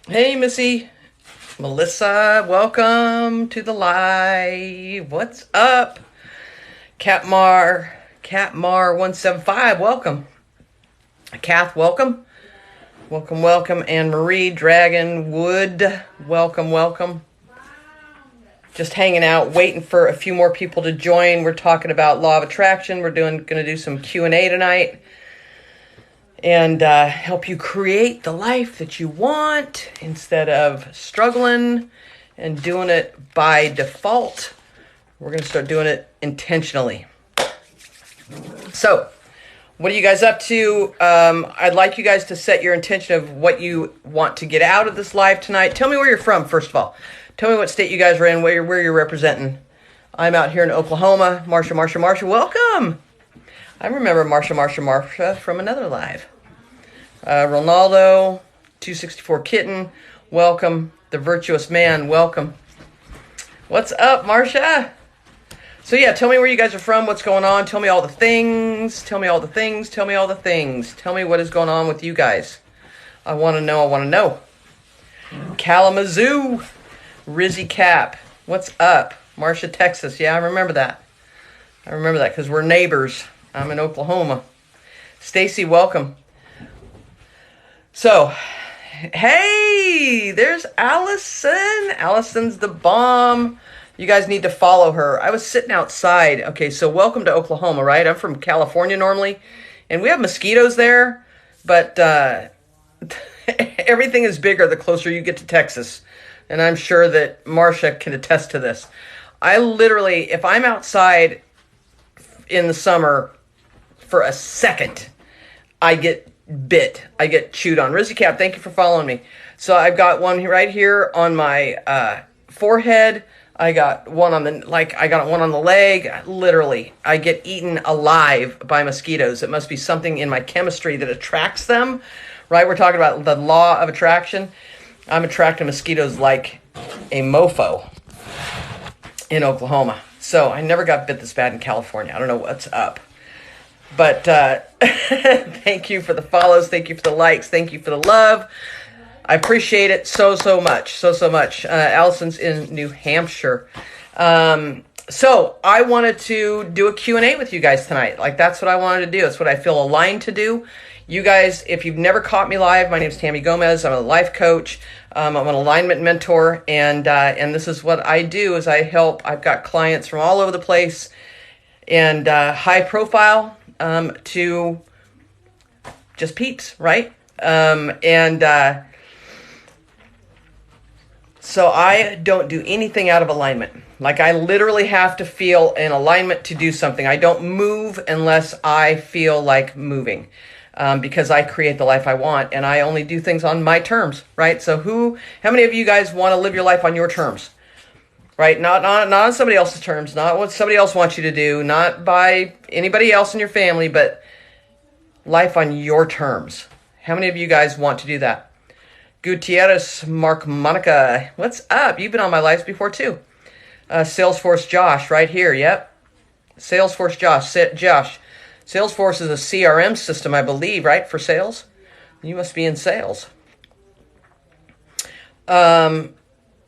Hey, Missy. Melissa, welcome to the live. What's up? Catmar175, welcome. Kath, welcome. Welcome. Anne Marie, Dragon, Wood, welcome. Just hanging out, waiting for a few more people to join. We're talking about law of attraction. We're going to do some Q&A tonight. And help you create the life that you want instead of struggling and doing it by default. We're going to start doing it intentionally. So, what are you guys up to? I'd like you guys to set your intention of what you want to get out of this live tonight. Tell me where you're from, first of all. Tell me what state you guys are in, where you're representing. I'm out here in Oklahoma. Marsha, welcome. I remember Marsha from another live. Ronaldo, 264 Kitten, welcome. The Virtuous Man, welcome. What's up, Marsha? So yeah, tell me where you guys are from, what's going on. Tell me all the things. Tell me what is going on with you guys. I want to know. Kalamazoo, Rizzy Cap, what's up? Marsha, Texas, yeah, I remember that because we're neighbors. I'm in Oklahoma. Stacy, welcome. So, hey, there's Allison. Allison's the bomb. You guys need to follow her. I was sitting outside. Okay, so welcome to Oklahoma, right? I'm from California normally, and we have mosquitoes there, but everything is bigger the closer you get to Texas, and I'm sure that Marsha can attest to this. I literally, if I'm outside in the summer for a second, I get bit. I get chewed on. Rizzy Cap, thank you for following me. So I've got one right here on my forehead. I got one on the leg. Literally, I get eaten alive by mosquitoes. It must be something in my chemistry that attracts them, right? We're talking about the law of attraction. I'm attracting mosquitoes like a mofo in Oklahoma. So I never got bit this bad in California. I don't know what's up. But thank you for the follows. Thank you for the likes. Thank you for the love. I appreciate it so much. So much. Allison's in New Hampshire. So I wanted to do a Q&A with you guys tonight. Like, that's what I wanted to do. It's what I feel aligned to do. You guys, if you've never caught me live, my name is Tami Gomez. I'm a life coach. I'm an alignment mentor. And this is what I do is I help. I've got clients from all over the place and high profile to just peeps, right? So I don't do anything out of alignment. Like, I literally have to feel in alignment to do something. I don't move unless I feel like moving, because I create the life I want, and I only do things on my terms, right? So how many of you guys want to live your life on your terms? Right, not on somebody else's terms, not what somebody else wants you to do, not by anybody else in your family, but life on your terms. How many of you guys want to do that? Gutierrez, Mark, Monica, what's up? You've been on my lives before too. Salesforce Josh, right here, yep. Salesforce Josh. Salesforce is a CRM system, I believe, right, for sales? You must be in sales.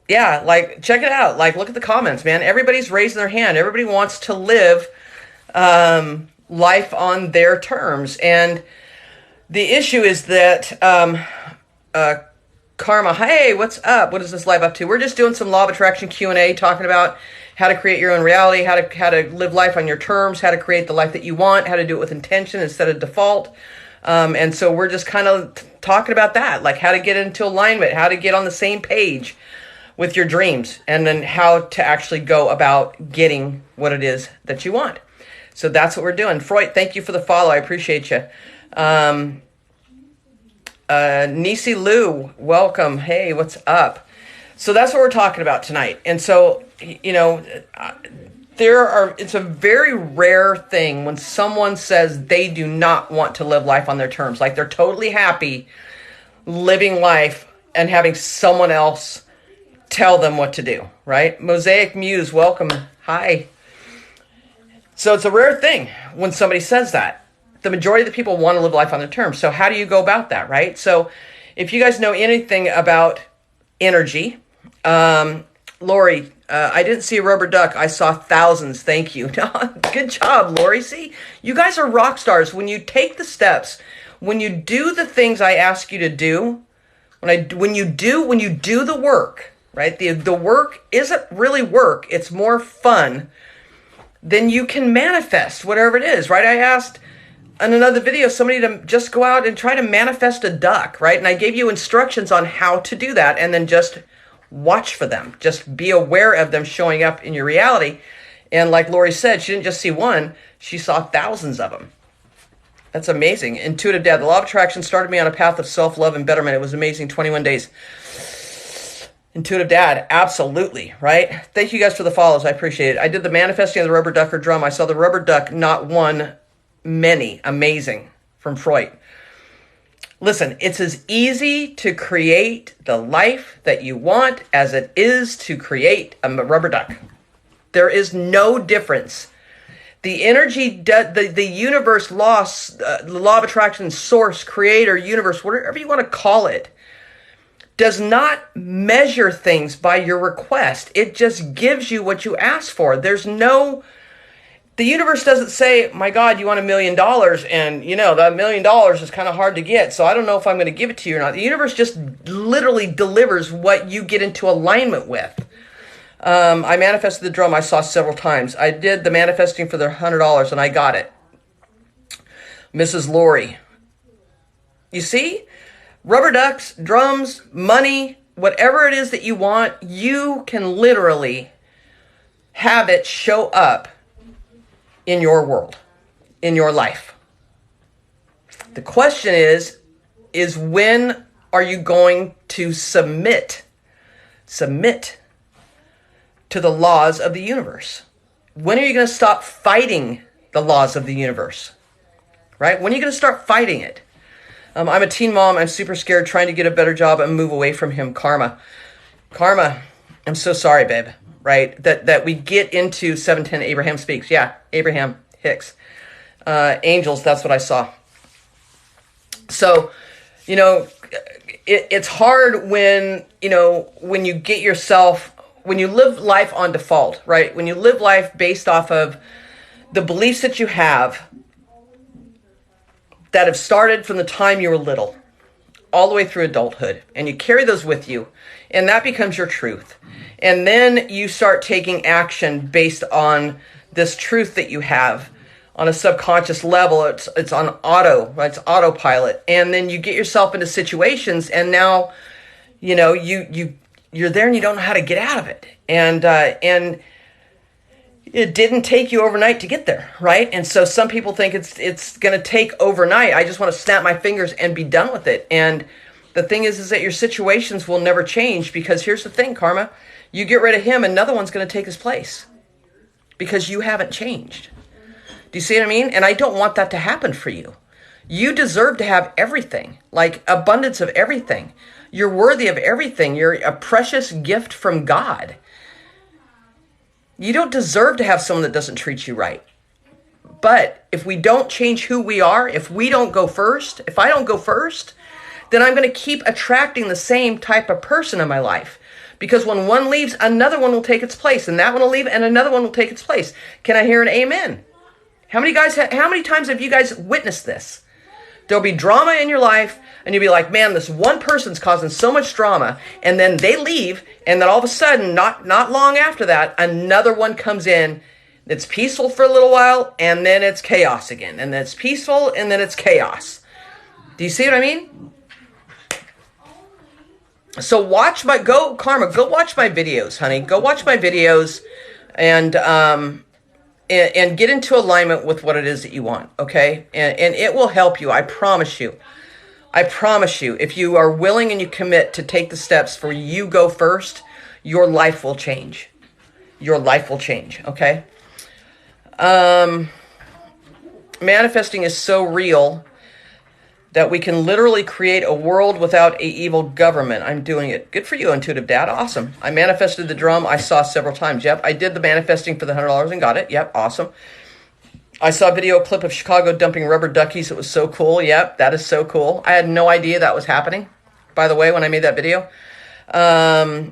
Yeah, like, check it out. Like, look at the comments, man. Everybody's raising their hand. Everybody wants to live life on their terms. And the issue is that Karma, hey, what's up? What is this live up to? We're just doing some law of attraction Q&A, talking about how to create your own reality, how to live life on your terms, how to create the life that you want, how to do it with intention instead of default. And so we're just kind of talking about that, like how to get into alignment, how to get on the same page with your dreams, and then how to actually go about getting what it is that you want. So that's what we're doing. Freud, thank you for the follow. I appreciate you. Nisi Lou, welcome. Hey, what's up? So that's what we're talking about tonight. And so, you know, it's a very rare thing when someone says they do not want to live life on their terms. Like, they're totally happy living life and having someone else tell them what to do, right? Mosaic Muse, welcome. Hi. So it's a rare thing when somebody says that. The majority of the people want to live life on their terms. So how do you go about that, right? So If you guys know anything about energy, Lori, I didn't see a rubber duck. I saw thousands. Thank you. Good job, Lori. See, you guys are rock stars. When you take the steps, when you do the things I ask you to do, when you do the work, right? The work isn't really work. It's more fun. Then you can manifest whatever it is, right? I asked in another video somebody to just go out and try to manifest a duck, right? And I gave you instructions on how to do that, and then just watch for them. Just be aware of them showing up in your reality. And like Lori said, she didn't just see one, she saw thousands of them. That's amazing. Intuitive Dad, the law of attraction started me on a path of self-love and betterment. It was amazing, 21 days. Intuitive Dad, absolutely, right? Thank you guys for the follows. I appreciate it. I did the manifesting of the rubber duck or drum. I saw the rubber duck, not one, many. Amazing. From Freud. Listen, it's as easy to create the life that you want as it is to create a rubber duck. There is no difference. The energy, the universe law, the law of attraction, source, creator, universe, whatever you want to call it, does not measure things by your request. It just gives you what you ask for. The universe doesn't say, my God, you want $1 million, and that $1 million is kind of hard to get, so I don't know if I'm going to give it to you or not. The universe just literally delivers what you get into alignment with. I manifested the drum I saw several times. I did the manifesting for the $100, and I got it. Mrs. Lori. You see? Rubber ducks, drums, money, whatever it is that you want, you can literally have it show up in your world, in your life. The question is when are you going to submit to the laws of the universe? When are you going to stop fighting the laws of the universe? Right? When are you going to start fighting it? I'm a teen mom. I'm super scared, trying to get a better job and move away from him. Karma, I'm so sorry, babe. Right? That we get into 710 Abraham speaks. Yeah, Abraham Hicks. Angels, that's what I saw. So, it's hard when you get yourself, when you live life on default, right? When you live life based off of the beliefs that you have that have started from the time you were little, all the way through adulthood, and you carry those with you, and that becomes your truth. And then you start taking action based on this truth that you have on a subconscious level. It's on it's autopilot. And then you get yourself into situations, and now, you're there and you don't know how to get out of it. And it didn't take you overnight to get there, right? And so some people think it's going to take overnight. I just want to snap my fingers and be done with it. And the thing is that your situations will never change, because here's the thing, Karma. You get rid of him, another one's going to take his place because you haven't changed. Do you see what I mean? And I don't want that to happen for you. You deserve to have everything, like abundance of everything. You're worthy of everything. You're a precious gift from God. You don't deserve to have someone that doesn't treat you right. But if we don't change who we are, if we don't go first, if I don't go first, then I'm going to keep attracting the same type of person in my life. Because when one leaves, another one will take its place, and that one will leave, and another one will take its place. Can I hear an amen? How many times have you guys witnessed this? There'll be drama in your life, and you'll be like, man, this one person's causing so much drama, and then they leave, and then all of a sudden, not long after that, another one comes in. It's peaceful for a little while, and then it's chaos again, and then it's peaceful, and then it's chaos. Do you see what I mean? So go watch my videos, honey. Go watch my videos, and get into alignment with what it is that you want, okay? And it will help you, I promise you. I promise you, if you are willing and you commit to take the steps for you go first, your life will change. Your life will change, okay? Manifesting is so real that we can literally create a world without a evil government. I'm doing it. Good for you, Intuitive Dad. Awesome. I manifested the drum I saw several times. Yep. I did the manifesting for the $100 and got it. Yep. Awesome. I saw a video clip of Chicago dumping rubber duckies. It was so cool. Yep. That is so cool. I had no idea that was happening. by the way, when I made that video. I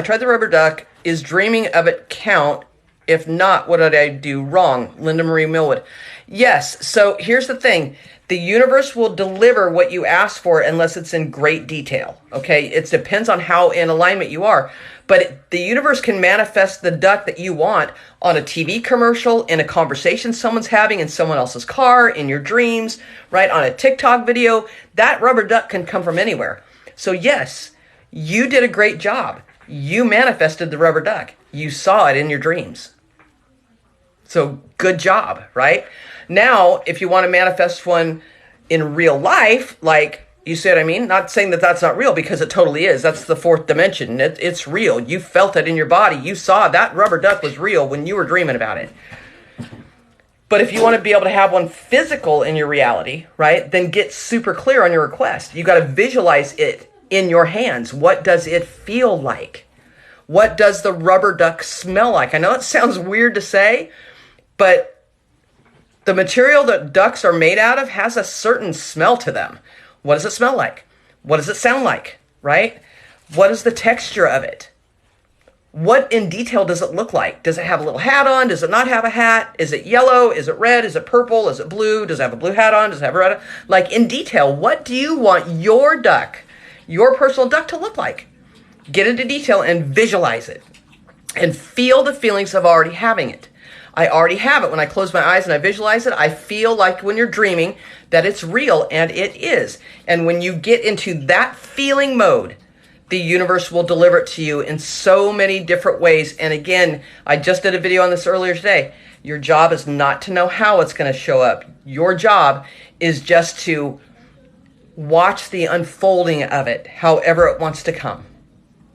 tried the rubber duck. Is dreaming of it count? If not, what did I do wrong? Linda Marie Millwood. Yes. So here's the thing. The universe will deliver what you ask for unless it's in great detail. Okay. It depends on how in alignment you are. But the universe can manifest the duck that you want on a TV commercial, in a conversation someone's having in someone else's car, in your dreams, right? On a TikTok video. That rubber duck can come from anywhere. So yes, you did a great job. You manifested the rubber duck. You saw it in your dreams. So good job, right? Now, if you want to manifest one in real life, like, you see what I mean? Not saying that that's not real, because it totally is. That's the fourth dimension. It's real. You felt it in your body. You saw that rubber duck was real when you were dreaming about it. But if you want to be able to have one physical in your reality, right, then get super clear on your request. You got to visualize it in your hands. What does it feel like? What does the rubber duck smell like? I know it sounds weird to say, but the material that ducks are made out of has a certain smell to them. What does it smell like? What does it sound like, right? What is the texture of it? What in detail does it look like? Does it have a little hat on? Does it not have a hat? Is it yellow? Is it red? Is it purple? Is it blue? Does it have a blue hat on? Does it have a red? Like, in detail, what do you want your duck, your personal duck, to look like? Get into detail and visualize it. And feel the feelings of already having it. I already have it. When I close my eyes and I visualize it, I feel like when you're dreaming that it's real, and it is. And when you get into that feeling mode, the universe will deliver it to you in so many different ways. And again, I just did a video on this earlier today. Your job is not to know how it's going to show up. Your job is just to watch the unfolding of it, however it wants to come.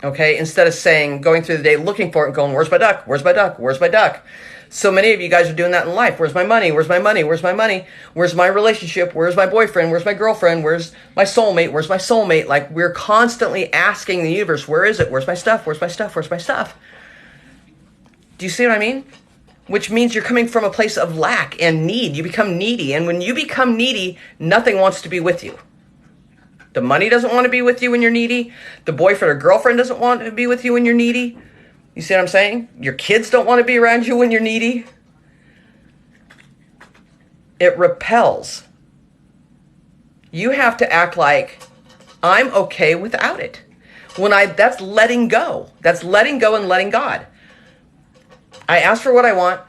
Okay? Instead of going through the day looking for it and going, where's my duck? Where's my duck? Where's my duck? So many of you guys are doing that in life. Where's my money? Where's my money? Where's my money? Where's my relationship? Where's my boyfriend? Where's my girlfriend? Where's my soulmate? Where's my soulmate? Like, we're constantly asking the universe, where is it? Where's my stuff? Where's my stuff? Where's my stuff? Do you see what I mean? Which means you're coming from a place of lack and need. You become needy. And when you become needy, nothing wants to be with you. The money doesn't want to be with you when you're needy. The boyfriend or girlfriend doesn't want to be with you when you're needy. You see what I'm saying? Your kids don't want to be around you when you're needy. It repels. You have to act like, I'm okay without it. That's letting go. That's letting go and letting God. I ask for what I want.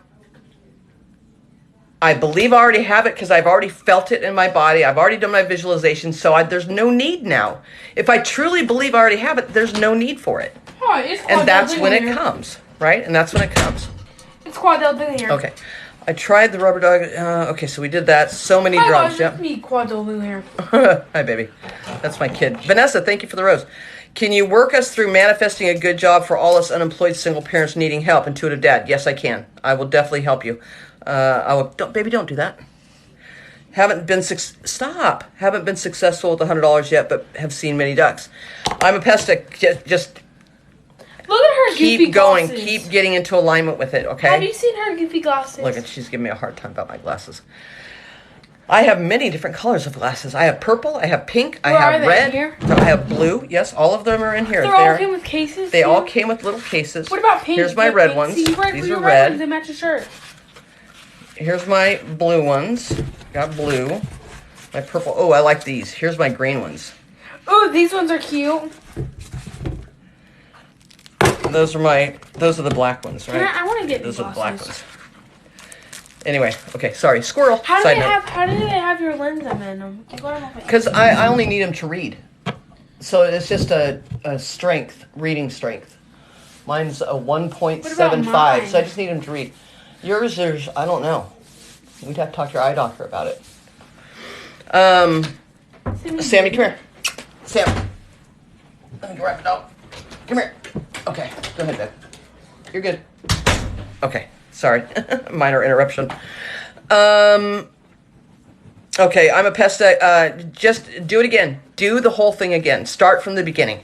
I believe I already have it because I've already felt it in my body. I've already done my visualization, so there's no need now. If I truly believe I already have it, there's no need for it. Oh, it's and that's when it comes, right? And that's when it comes. It's quadrillion. Okay. I tried the rubber dog. Okay, so we did that. So many drums. Yep. Me quadrillion. Hi, baby. That's my kid. Vanessa, thank you for the rose. Can you work us through manifesting a good job for all us unemployed single parents needing help? Intuitive Dad. Yes, I can. I will definitely help you. Baby, don't do that. Haven't been successful with $100 yet, but have seen many ducks. I'm a pestic. Just look at her goofy keep going. glasses. Keep getting into alignment with it, okay? Have you seen her goofy glasses? Look, and she's giving me a hard time about my glasses. I have many different colors of glasses. I have purple, I have pink, I have red, here? I have blue. Yes, all of them are in here. They all came with cases? They all came with little cases. What about pink? Here's my red ones. See, these are red. They match your shirt. Here's my blue ones. Got blue. My purple. Oh, I like these. Here's my green ones. Oh, these ones are cute. Those are the black ones, right? I want to get those these are the black glasses. ones. Anyway, okay, sorry. Squirrel. How do they have your lens in them? Because I only need them to read. So it's just a reading strength. Mine's a 1.75, so I just need them to read. Yours, I don't know. We'd have to talk to your eye doctor about it. Sammy, come here. Sam. Let me wrap it out. Come here. Okay, go ahead, babe. You're good. Okay, sorry. Minor interruption. Okay, I'm a pest. Just do it again. Do the whole thing again. Start from the beginning.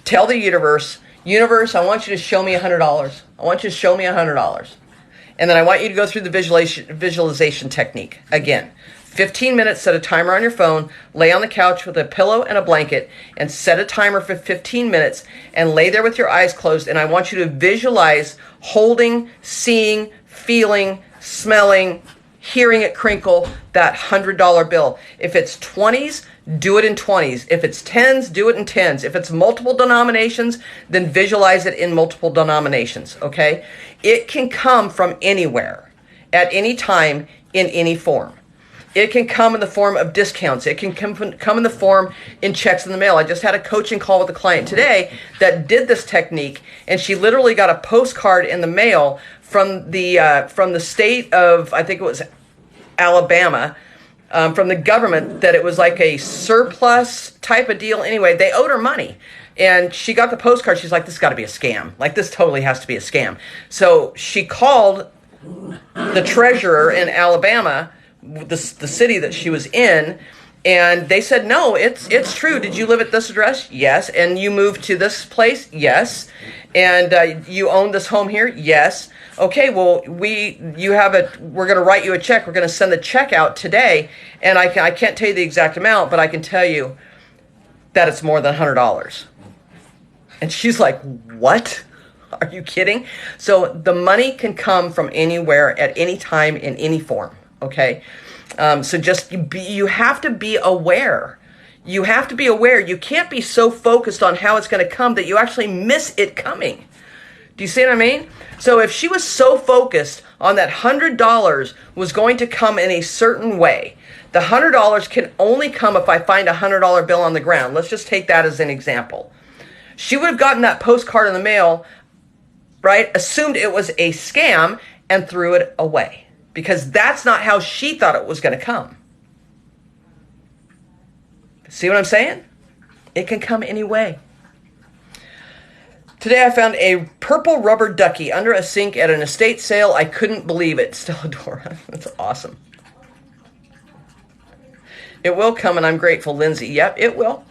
Tell the universe, I want you to show me $100. I want you to show me $100. And then I want you to go through the visualization technique again. 15 minutes, set a timer on your phone, lay on the couch with a pillow and a blanket, and set a timer for 15 minutes, and lay there with your eyes closed, and I want you to visualize holding, seeing, feeling, smelling, hearing it crinkle that $100 bill. If it's 20s, do it in 20s. If it's 10s, do it in 10s. If it's multiple denominations, then visualize it in multiple denominations, okay? It can come from anywhere, at any time, in any form. It can come in the form of discounts. It can come in the form in checks in the mail. I just had a coaching call with a client today that did this technique, and she literally got a postcard in the mail from the state of, I think it was Alabama, from the government, that it was like a surplus type of deal. Anyway, they owed her money. And she got the postcard. She's like, this got to be a scam. Like, this totally has to be a scam. So she called the treasurer in Alabama, the city that she was in, and they said, no, it's true. Did you live at this address? Yes. And you moved to this place? Yes. And you own this home here? Yes. Okay, well, we're going to write you a check. We're going to send the check out today, and I can't tell you the exact amount, but I can tell you that it's more than $100. And she's like, what? Are you kidding? So the money can come from anywhere, at any time, in any form, okay? So you have to be aware. You have to be aware. You can't be so focused on how it's going to come that you actually miss it coming. Do you see what I mean? So if she was so focused on that $100 was going to come in a certain way, the $100 can only come if I find a $100 bill on the ground. Let's just take that as an example. She would have gotten that postcard in the mail, right? Assumed it was a scam and threw it away, because that's not how she thought it was going to come. See what I'm saying? It can come any way. Today I found a purple rubber ducky under a sink at an estate sale. I couldn't believe it. Still adore it. That's awesome. It will come, and I'm grateful, Lindsay. Yep, it will.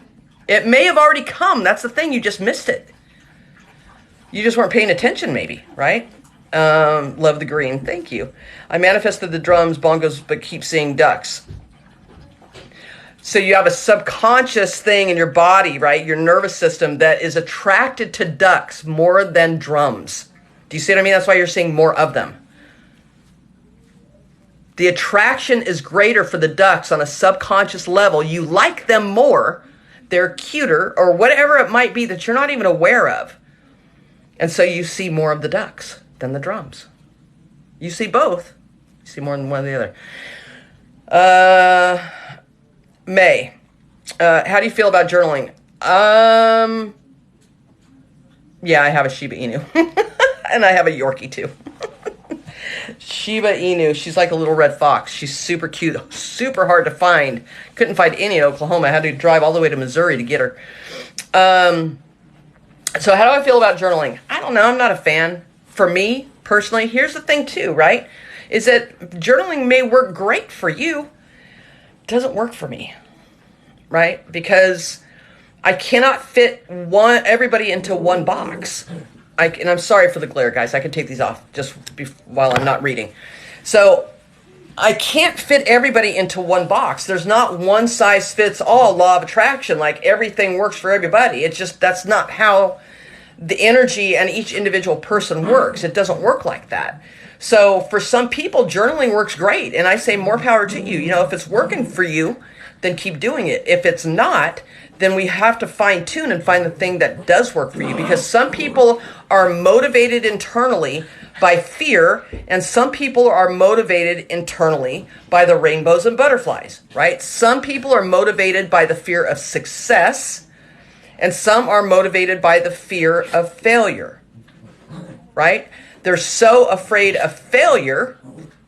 It may have already come. That's the thing. You just missed it. You just weren't paying attention, maybe, right? Love the green. Thank you. I manifested the drums, bongos, but keep seeing ducks. So you have a subconscious thing in your body, right? Your nervous system that is attracted to ducks more than drums. Do you see what I mean? That's why you're seeing more of them. The attraction is greater for the ducks on a subconscious level. You like them more. They're cuter, or whatever it might be that you're not even aware of. And so you see more of the ducks than the drums. You see both. You see more than one or the other. May, how do you feel about journaling? Yeah, I have a Shiba Inu. And I have a Yorkie too. Shiba Inu, she's like a little red fox. She's super cute, super hard to find. Couldn't find any in Oklahoma. I had to drive all the way to Missouri to get her. So how do I feel about journaling? I don't know. I'm not a fan. For me, personally, here's the thing too, right? Is that journaling may work great for you. It doesn't work for me, right? Because I cannot fit everybody into one box. And I'm sorry for the glare, guys. I can take these off just while I'm not reading. So I can't fit everybody into one box. There's not one size fits all law of attraction. Like everything works for everybody. It's just, that's not how the energy and each individual person works. It doesn't work like that. So for some people, journaling works great. And I say more power to you. You know, if it's working for you, then keep doing it. If it's not, then we have to fine tune and find the thing that does work for you. Because some people are motivated internally by fear, and some people are motivated internally by the rainbows and butterflies, right? Some people are motivated by the fear of success, and some are motivated by the fear of failure, right? They're so afraid of failure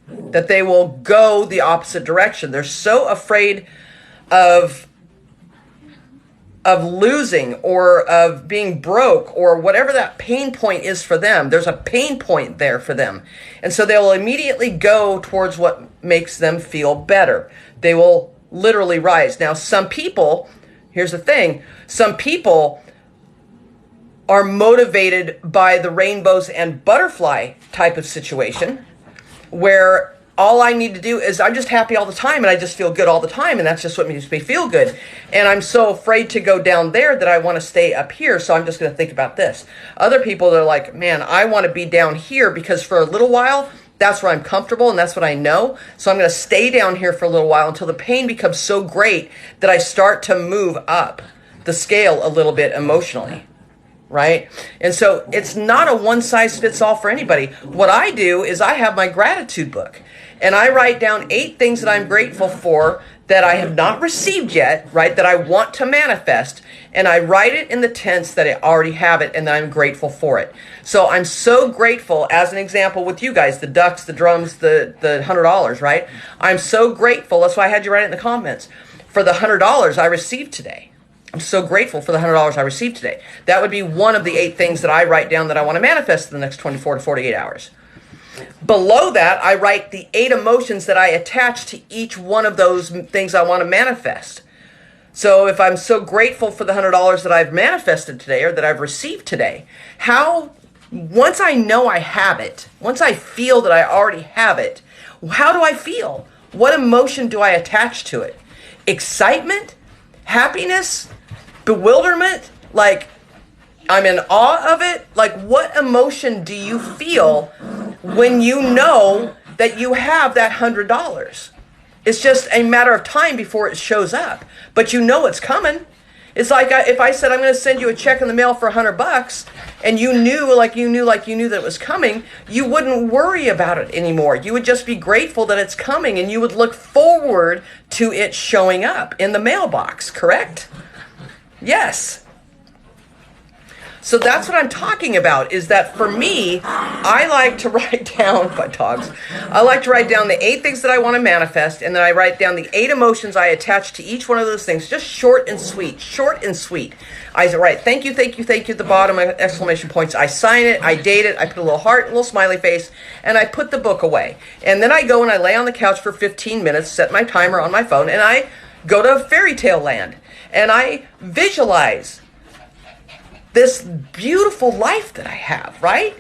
that they will go the opposite direction. They're so afraid of losing or of being broke or whatever that pain point is for them. There's a pain point there for them. And so they will immediately go towards what makes them feel better. They will literally rise. Now, some people, here's the thing, some people are motivated by the rainbows and butterfly type of situation where all I need to do is I'm just happy all the time and I just feel good all the time, and that's just what makes me feel good. And I'm so afraid to go down there that I want to stay up here, so I'm just going to think about this. Other people, they're like, man, I want to be down here because for a little while, that's where I'm comfortable and that's what I know. So I'm going to stay down here for a little while until the pain becomes so great that I start to move up the scale a little bit emotionally. Right? And so it's not a one size fits all for anybody. What I do is I have my gratitude book and I write down 8 things that I'm grateful for that I have not received yet, right? That I want to manifest. And I write it in the tense that I already have it and that I'm grateful for it. So I'm so grateful, as an example with you guys, the ducks, the drums, the $100, right? I'm so grateful. That's why I had you write it in the comments. For the $100 I received today. I'm so grateful for the $100 I received today. That would be one of the 8 things that I write down that I want to manifest in the next 24 to 48 hours. Below that, I write the 8 emotions that I attach to each one of those things I want to manifest. So if I'm so grateful for the $100 that I've manifested today or that I've received today, once I know I have it, once I feel that I already have it, how do I feel? What emotion do I attach to it? Excitement? Happiness? Bewilderment? Like I'm in awe of it? Like what emotion do you feel when you know that you have that $100? It's just a matter of time before it shows up, but you know it's coming. It's like if I said I'm going to send you a check in the mail for $100 and you knew that it was coming, you wouldn't worry about it anymore. You would just be grateful that it's coming and you would look forward to it showing up in the mailbox, correct? Yes. So that's what I'm talking about, is that for me, I like to write down, my dogs, I like to write down the 8 things that I want to manifest, and then I write down the 8 emotions I attach to each one of those things, just short and sweet, I write, thank you, at the bottom, exclamation points. I sign it, I date it, I put a little heart, a little smiley face, and I put the book away. And then I go and I lay on the couch for 15 minutes, set my timer on my phone, and I go to fairy tale land, and I visualize this beautiful life that I have, right?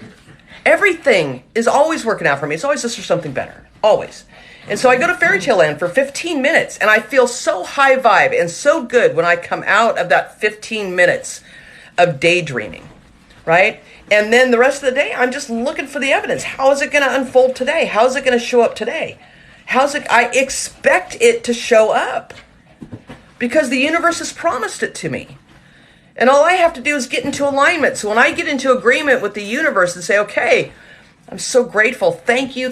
Everything is always working out for me. It's always just for something better, always. And so I go to fairy tale land for 15 minutes and I feel so high vibe and so good when I come out of that 15 minutes of daydreaming, right? And then the rest of the day, I'm just looking for the evidence. How is it going to unfold today? How is it going to show up today? I expect it to show up because the universe has promised it to me. And all I have to do is get into alignment. So when I get into agreement with the universe and say, okay, I'm so grateful. Thank you.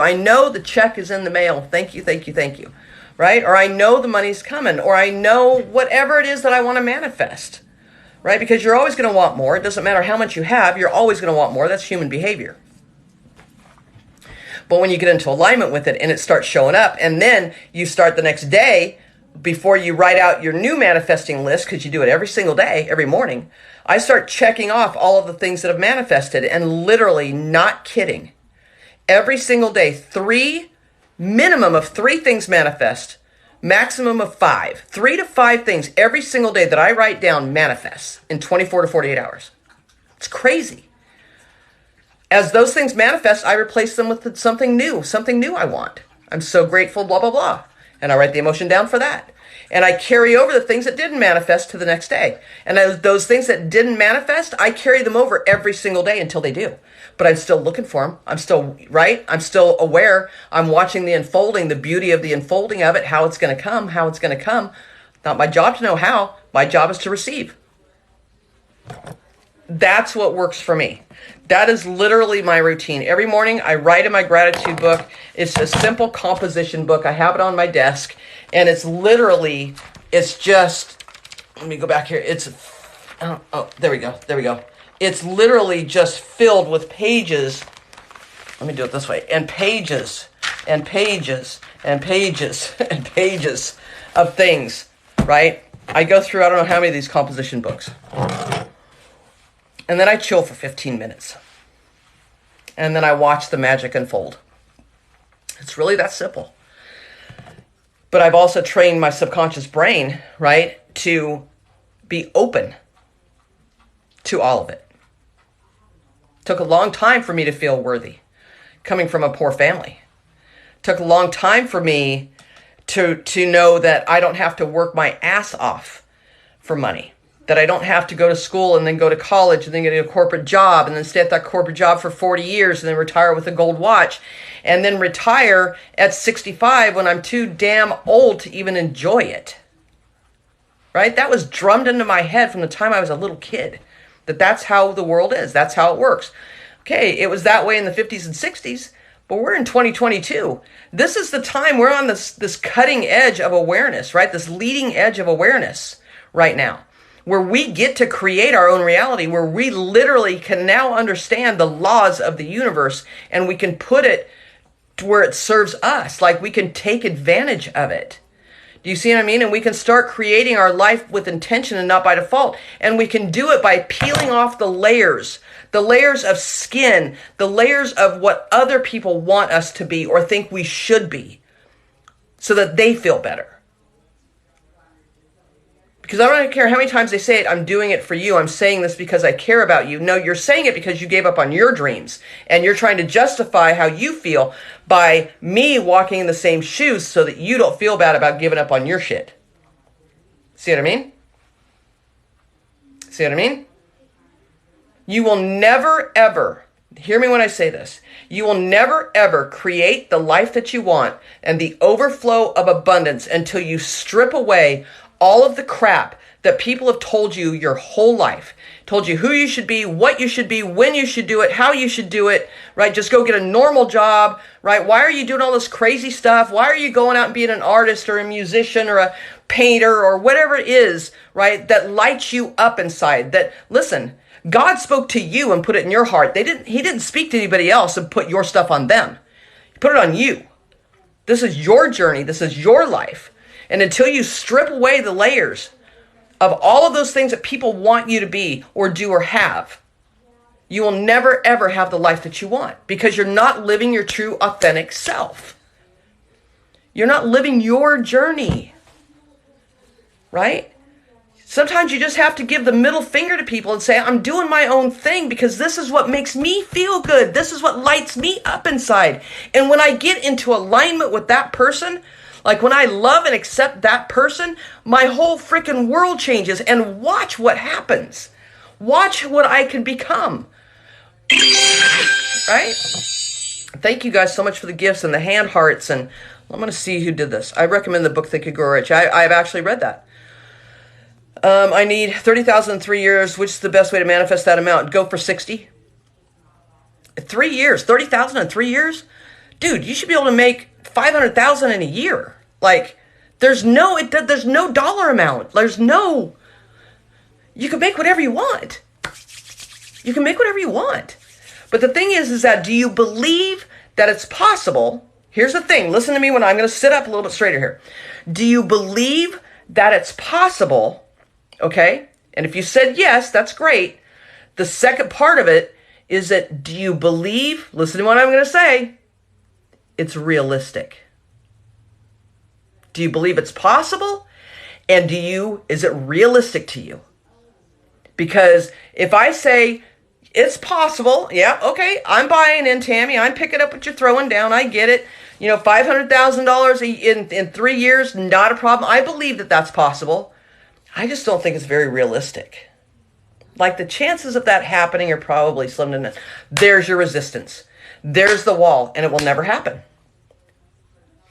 I know the check is in the mail. Thank you. Right? Or I know the money's coming. Or I know whatever it is that I want to manifest. Right? Because you're always going to want more. It doesn't matter how much you have. You're always going to want more. That's human behavior. But when you get into alignment with it and it starts showing up, and then you start the next day, before you write out your new manifesting list, because you do it every single day, every morning, I start checking off all of the things that have manifested, and literally, not kidding, every single day, minimum of 3 things manifest, maximum of 5. 3 to 5 things every single day that I write down manifests in 24 to 48 hours. It's crazy. As those things manifest, I replace them with something new I want. I'm so grateful, blah, blah, blah. And I write the emotion down for that. And I carry over the things that didn't manifest to the next day. And those things that didn't manifest, I carry them over every single day until they do. But I'm still looking for them. I'm still aware. I'm watching the unfolding, the beauty of the unfolding of it, how it's going to come. Not my job to know how. My job is to receive. That's what works for me. That is literally my routine. Every morning I write in my gratitude book. It's a simple composition book. I have it on my desk. And it's just, let me go back here. There we go. It's literally just filled with pages. Let me do it this way. And pages and pages and pages and pages of things, right? I go through, I don't know how many of these composition books. And then I chill for 15 minutes. And then I watch the magic unfold. It's really that simple. But I've also trained my subconscious brain, right, to be open to all of it. Took a long time for me to feel worthy, coming from a poor family. Took a long time for me to know that I don't have to work my ass off for money. That I don't have to go to school and then go to college and then get a corporate job and then stay at that corporate job for 40 years and then retire with a gold watch and then retire at 65 when I'm too damn old to even enjoy it. Right? That was drummed into my head from the time I was a little kid. That's how the world is. That's how it works. Okay, it was that way in the 50s and 60s, but we're in 2022. This is the time we're on this cutting edge of awareness, right? This leading edge of awareness right now, where we get to create our own reality, where we literally can now understand the laws of the universe and we can put it to where it serves us. Like we can take advantage of it. Do you see what I mean? And we can start creating our life with intention and not by default. And we can do it by peeling off the layers of skin, the layers of what other people want us to be or think we should be so that they feel better. Because I don't care how many times they say it, I'm doing it for you. I'm saying this because I care about you. No, you're saying it because you gave up on your dreams. And you're trying to justify how you feel by me walking in the same shoes so that you don't feel bad about giving up on your shit. See what I mean? See what I mean? You will never, ever, hear me when I say this, you will never, ever create the life that you want and the overflow of abundance until you strip away all of the crap that people have told you your whole life. Told you who you should be, what you should be, when you should do it, how you should do it, right? Just go get a normal job, right? Why are you doing all this crazy stuff? Why are you going out and being an artist or a musician or a painter or whatever it is, right? That lights you up inside. That, listen, God spoke to you and put it in your heart. He didn't speak to anybody else and put your stuff on them. He put it on you. This is your journey. This is your life. And until you strip away the layers of all of those things that people want you to be or do or have, you will never, ever have the life that you want because you're not living your true, authentic self. You're not living your journey, right? Sometimes you just have to give the middle finger to people and say, I'm doing my own thing because this is what makes me feel good. This is what lights me up inside. And when I get into alignment with that person, like when I love and accept that person, my whole freaking world changes. And watch what happens. Watch what I can become. Right? Thank you guys so much for the gifts and the hand hearts. And I'm going to see who did this. I recommend the book Think and Grow Rich. I've actually read that. I need 30,000 in 3 years. Which is the best way to manifest that amount? Go for 60. 3 years. 30,000 in 3 years? Dude, you should be able to make 500,000 in a year. Like, there's no dollar amount. You can make whatever you want. You can make whatever you want. But the thing is that do you believe that it's possible? Here's the thing. Listen to me when I'm going to sit up a little bit straighter here. Do you believe that it's possible? Okay? And if you said yes, that's great. The second part of it is that do you believe, listen to what I'm going to say, it's realistic? Do you believe it's possible? And is it realistic to you? Because if I say it's possible, yeah, okay, I'm buying in, Tammy. I'm picking up what you're throwing down. I get it. $500,000 in 3 years, not a problem. I believe that that's possible. I just don't think it's very realistic. Like the chances of that happening are probably slim to none. There's your resistance. There's the wall, and it will never happen.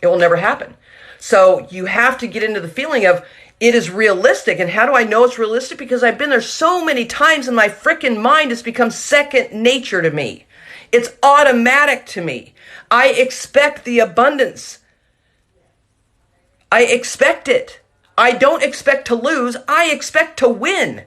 It will never happen. So you have to get into the feeling of it is realistic. And how do I know it's realistic? Because I've been there so many times and my freaking mind has become second nature to me. It's automatic to me. I expect the abundance. I expect it. I don't expect to lose. I expect to win.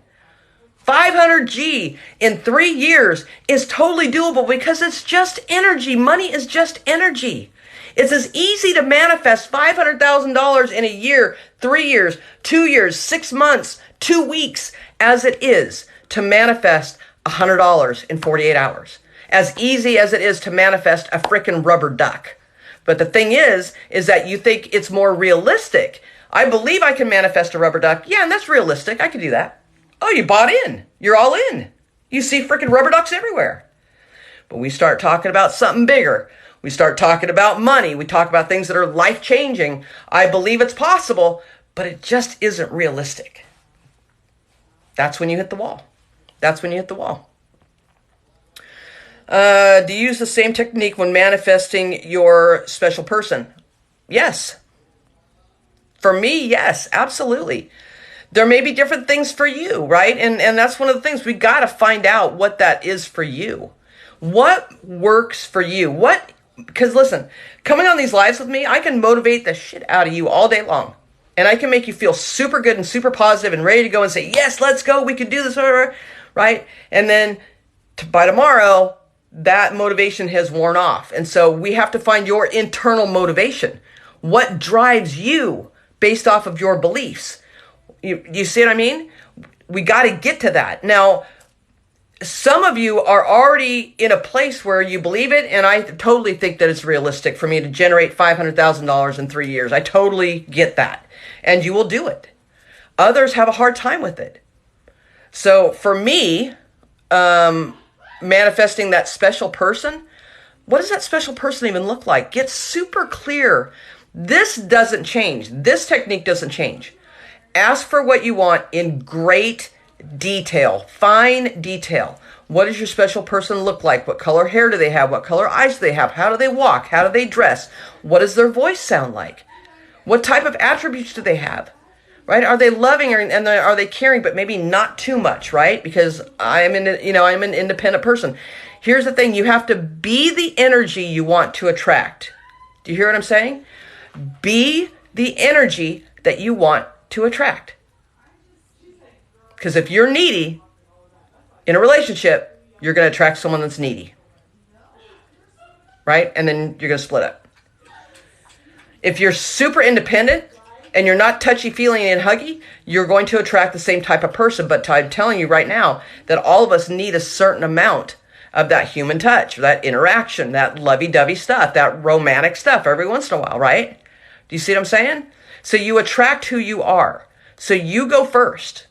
500G in 3 years is totally doable because it's just energy. Money is just energy. It's as easy to manifest $500,000 in a year, 3 years, 2 years, 6 months, 2 weeks as it is to manifest $100 in 48 hours. As easy as it is to manifest a frickin' rubber duck. But the thing is that you think it's more realistic. I believe I can manifest a rubber duck. Yeah, and that's realistic. I can do that. Oh, you bought in. You're all in. You see freaking rubber ducks everywhere. But we start talking about something bigger. We start talking about money. We talk about things that are life-changing. I believe it's possible, but it just isn't realistic. That's when you hit the wall. That's when you hit the wall. Do you use the same technique when manifesting your special person? Yes. For me, yes, absolutely. There may be different things for you, right? And that's one of the things. We got to find out what that is for you. What works for you? Because listen, coming on these lives with me, I can motivate the shit out of you all day long. And I can make you feel super good and super positive and ready to go and say, yes, let's go. We can do this, right? And then by tomorrow, that motivation has worn off. And so we have to find your internal motivation. What drives you based off of your beliefs? You see what I mean? We got to get to that. Now, some of you are already in a place where you believe it, and I totally think that it's realistic for me to generate $500,000 in 3 years. I totally get that. And you will do it. Others have a hard time with it. So for me, manifesting that special person, what does that special person even look like? Get super clear. This doesn't change. This technique doesn't change. Ask for what you want in great detail, fine detail. What does your special person look like? What color hair do they have? What color eyes do they have? How do they walk? How do they dress? What does their voice sound like? What type of attributes do they have? Right? Are they loving and are they caring, but maybe not too much, right? Because I'm an independent person. Here's the thing. You have to be the energy you want to attract. Do you hear what I'm saying? Be the energy that you want to attract. Because if you're needy in a relationship, you're going to attract someone that's needy. Right? And then you're going to split up. If you're super independent and you're not touchy-feely and huggy, you're going to attract the same type of person. But I'm telling you right now that all of us need a certain amount of that human touch, that interaction, that lovey-dovey stuff, that romantic stuff every once in a while, right? Do you see what I'm saying? So you attract who you are. So you go first,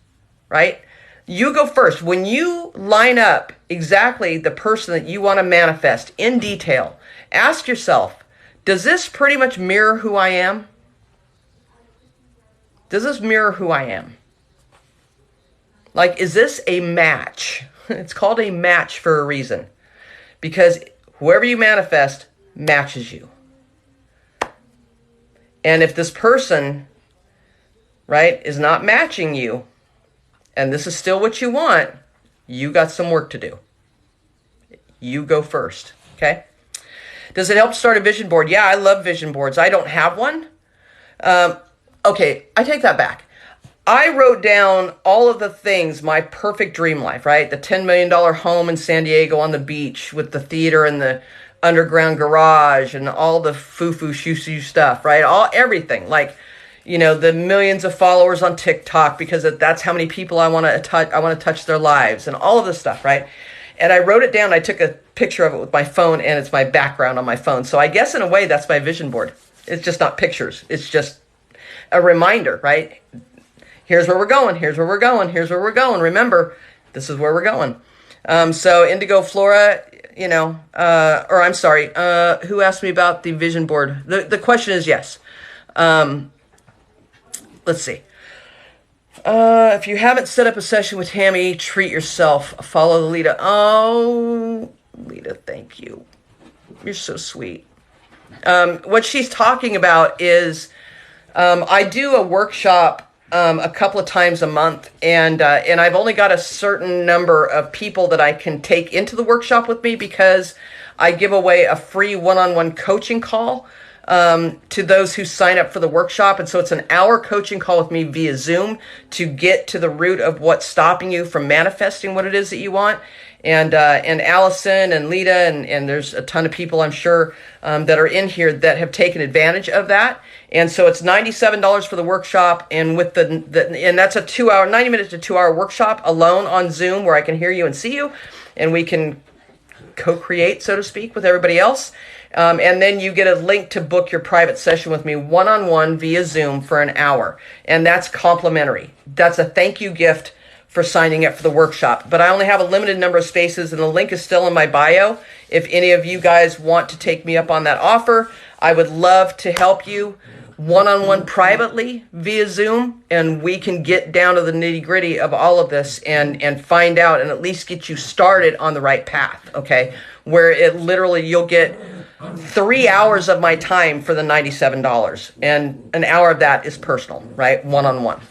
right? You go first. When you line up exactly the person that you want to manifest in detail, ask yourself, does this pretty much mirror who I am? Does this mirror who I am? Like, is this a match? It's called a match for a reason. Because whoever you manifest matches you. And if this person, right, is not matching you, and this is still what you want, you got some work to do. You go first, okay? Does it help start a vision board? Yeah, I love vision boards. I don't have one. Okay, I take that back. I wrote down all of the things, my perfect dream life, right? The $10 million home in San Diego on the beach with the theater and the underground garage and all the foo-foo shoo-shoo stuff, right? Everything. Like, you know, the millions of followers on TikTok because that's how many people I want to touch. I want to touch their lives and all of this stuff, right? And I wrote it down. I took a picture of it with my phone, and it's my background on my phone. So I guess in a way that's my vision board. It's just not pictures. It's just a reminder, right? Here's where we're going. Here's where we're going. Here's where we're going. Remember, this is where we're going. So Indigo Flora, you know, or I'm sorry, who asked me about the vision board? The question is yes. Let's see. If you haven't set up a session with Tami, treat yourself. Follow Lita. Oh, Lita, thank you. You're so sweet. What she's talking about is I do a workshop a couple of times a month, and I've only got a certain number of people that I can take into the workshop with me because I give away a free one-on-one coaching call to those who sign up for the workshop. And so it's an hour coaching call with me via Zoom to get to the root of what's stopping you from manifesting what it is that you want. And Allison and Lita and there's a ton of people, I'm sure, that are in here that have taken advantage of that. And so it's $97 for the workshop, and with and that's a 2-hour, 90 minutes to 2-hour workshop alone on Zoom where I can hear you and see you, and we can co-create, so to speak, with everybody else. And then you get a link to book your private session with me one-on-one via Zoom for an hour. And that's complimentary. That's a thank you gift for signing up for the workshop. But I only have a limited number of spaces, and the link is still in my bio. If any of you guys want to take me up on that offer, I would love to help you one-on-one privately via Zoom, and we can get down to the nitty-gritty of all of this and find out and at least get you started on the right path, okay? Where it literally, you'll get 3 hours of my time for the $97, and an hour of that is personal, right? One-on-one.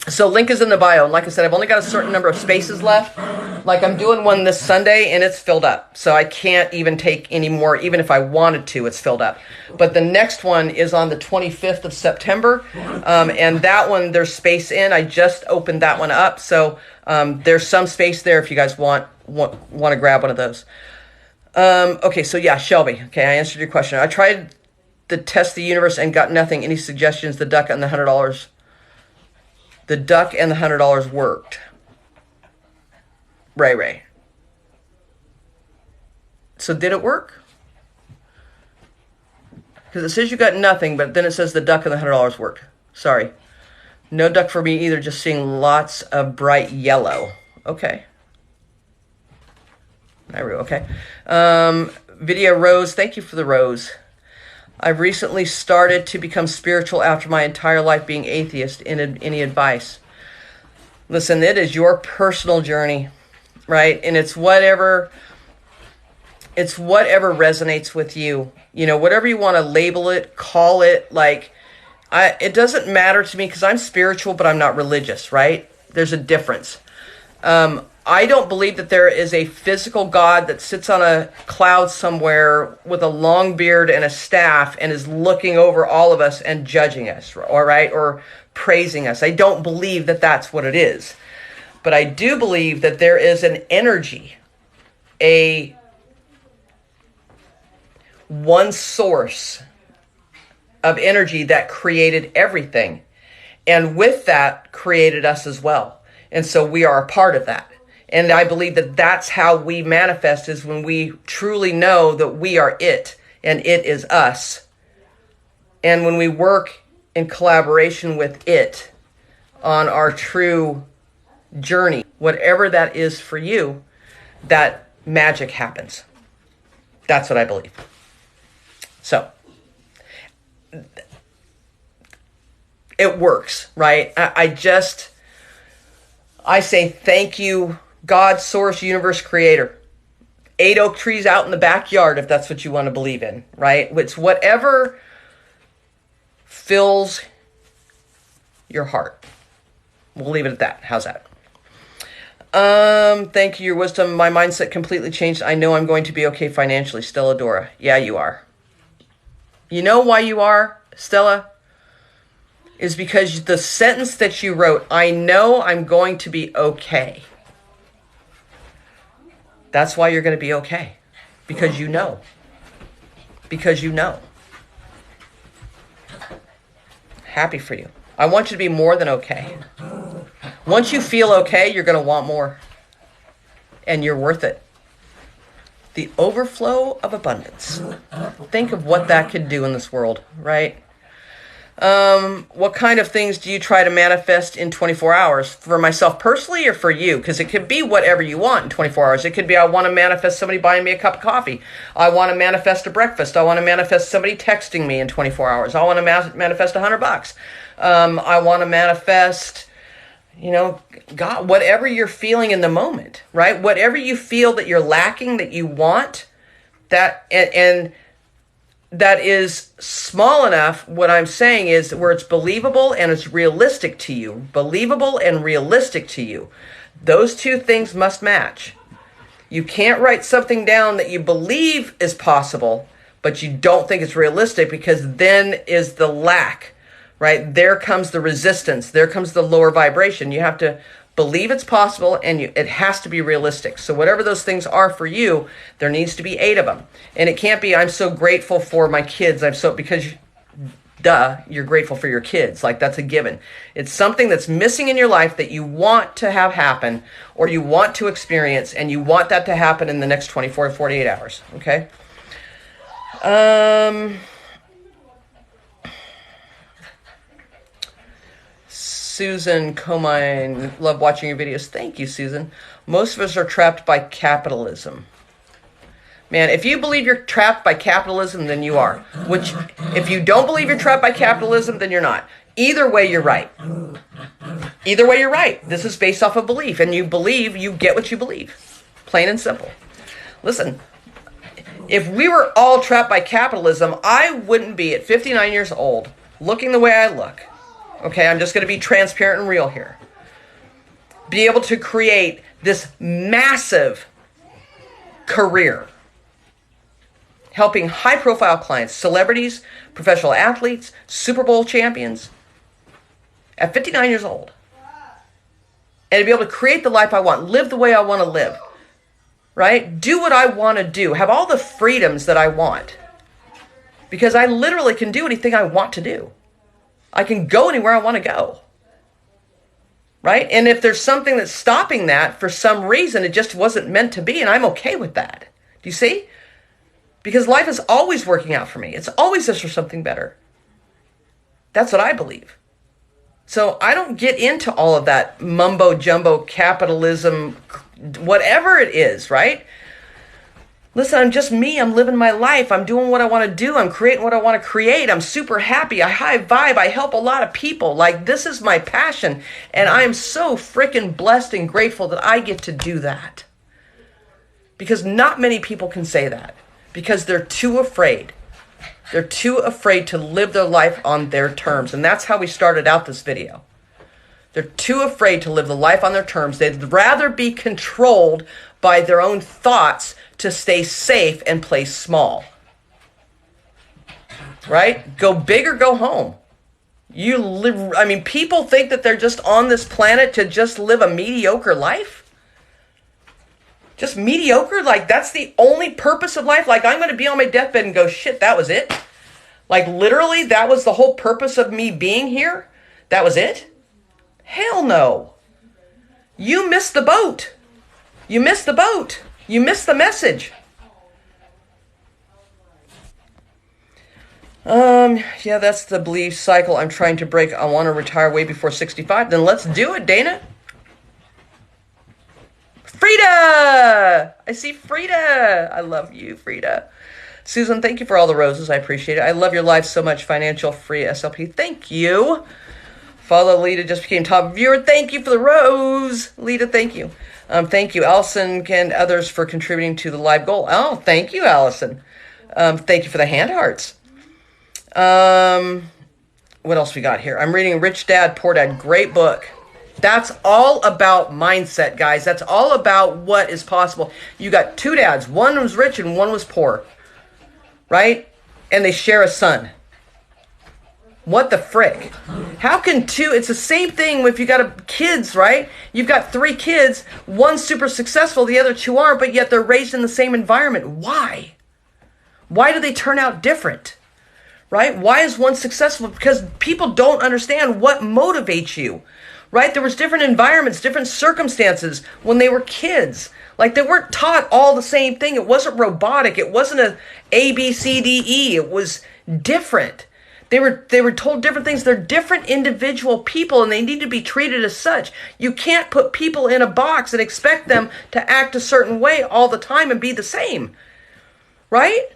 So link is in the bio. And like I said, I've only got a certain number of spaces left. Like I'm doing one this Sunday and it's filled up. So I can't even take any more. Even if I wanted to, it's filled up. But the next one is on the 25th of September. And that one, there's space in. I just opened that one up. So there's some space there if you guys want to grab one of those. Okay, so yeah, Shelby. Okay, I answered your question. I tried to test the universe and got nothing. Any suggestions? The duck and the $100. The duck and the $100 worked. Ray. So did it work? Because it says you got nothing, but then it says the duck and the $100 worked. Sorry. No duck for me either, just seeing lots of bright yellow. Okay. Okay. Video Rose, thank you for the rose. I've recently started to become spiritual after my entire life being atheist. Any advice? Listen, it is your personal journey, right? And it's whatever resonates with you. You know, whatever you want to label it, call it. Like, it doesn't matter to me because I'm spiritual, but I'm not religious, right? There's a difference. I don't believe that there is a physical God that sits on a cloud somewhere with a long beard and a staff and is looking over all of us and judging us, all right, or praising us. I don't believe that that's what it is. But I do believe that there is an energy, one source of energy that created everything. And with that, created us as well. And so we are a part of that. And I believe that that's how we manifest, is when we truly know that we are it and it is us. And when we work in collaboration with it on our true journey, whatever that is for you, that magic happens. That's what I believe. So it works, right? I say thank you, God, source, universe, creator. 8 oak trees out in the backyard, if that's what you want to believe in, right? It's whatever fills your heart. We'll leave it at that. How's that? Thank you, your wisdom. My mindset completely changed. I know I'm going to be okay financially. Stella Dora. Yeah, you are. You know why you are, Stella? Is because the sentence that you wrote, I know I'm going to be okay. That's why you're going to be okay. Because you know. Because you know. Happy for you. I want you to be more than okay. Once you feel okay, you're going to want more. And you're worth it. The overflow of abundance. Think of what that could do in this world, right? What kind of things do you try to manifest in 24 hours? For myself personally or for you? Because it could be whatever you want in 24 hours. It could be I want to manifest somebody buying me a cup of coffee. I want to manifest a breakfast. I want to manifest somebody texting me in 24 hours. I want to manifest $100. I want to manifest, God, whatever you're feeling in the moment, right? Whatever you feel that you're lacking, that you want, that, and that is small enough. What I'm saying is where it's believable and it's realistic to you. Believable and realistic to you. Those two things must match. You can't write something down that you believe is possible, but you don't think it's realistic, because then is the lack, right? There comes the resistance. There comes the lower vibration. You have to believe it's possible, and it has to be realistic. So whatever those things are for you, there needs to be 8 of them. And it can't be, I'm so grateful for my kids. Because you're grateful for your kids. Like, that's a given. It's something that's missing in your life that you want to have happen, or you want to experience, and you want that to happen in the next 24 to 48 hours. Okay? Susan Comine, love watching your videos. Thank you, Susan. Most of us are trapped by capitalism. Man, if you believe you're trapped by capitalism, then you are. Which, if you don't believe you're trapped by capitalism, then you're not. Either way, you're right. Either way, you're right. This is based off of belief. And you believe, you get what you believe. Plain and simple. Listen, if we were all trapped by capitalism, I wouldn't be at 59 years old, looking the way I look. Okay, I'm just going to be transparent and real here. Be able to create this massive career helping high-profile clients, celebrities, professional athletes, Super Bowl champions, at 59 years old. And to be able to create the life I want, live the way I want to live, right? Do what I want to do, have all the freedoms that I want. Because I literally can do anything I want to do. I can go anywhere I want to go. Right? And if there's something that's stopping that for some reason, it just wasn't meant to be, and I'm okay with that. Do you see? Because life is always working out for me. It's always just for something better. That's what I believe. So I don't get into all of that mumbo jumbo capitalism, whatever it is, right? Listen, I'm just me. I'm living my life. I'm doing what I want to do. I'm creating what I want to create. I'm super happy. I high vibe. I help a lot of people. Like, this is my passion. And I am so freaking blessed and grateful that I get to do that. Because not many people can say that. Because they're too afraid. They're too afraid to live their life on their terms. And that's how we started out this video. They're too afraid to live the life on their terms. They'd rather be controlled by their own thoughts to stay safe and play small. Right? Go big or go home. You live, I mean, people think that they're just on this planet to just live a mediocre life. Just mediocre? Like, that's the only purpose of life? Like, I'm going to be on my deathbed and go, shit, that was it? Like, literally, that was the whole purpose of me being here? That was it? Hell no. You missed the boat. You missed the boat. You missed the message. Yeah, that's the belief cycle I'm trying to break. I want to retire way before 65. Then let's do it, Dana. Frida! I see Frida. I love you, Frida. Susan, thank you for all the roses. I appreciate it. I love your live so much. Financial Free SLP. Thank you. Follow Lita just became top viewer. Thank you for the rose. Lita, thank you. Thank you, Allison, and others for contributing to the live goal. Oh, thank you, Allison. Thank you for the hand hearts. What else we got here? I'm reading Rich Dad, Poor Dad. Great book. That's all about mindset, guys. That's all about what is possible. You got two dads. One was rich and one was poor. Right? And they share a son. What the frick? How can two... It's the same thing if you got kids, right? You've got 3 kids. One's super successful, the other 2 aren't, but yet they're raised in the same environment. Why? Why do they turn out different? Right? Why is one successful? Because people don't understand what motivates you. Right? There was different environments, different circumstances when they were kids. Like, they weren't taught all the same thing. It wasn't robotic. It wasn't A, B, C, D, E. It was different. They were told different things. They're different individual people, and they need to be treated as such. You can't put people in a box and expect them to act a certain way all the time and be the same. Right?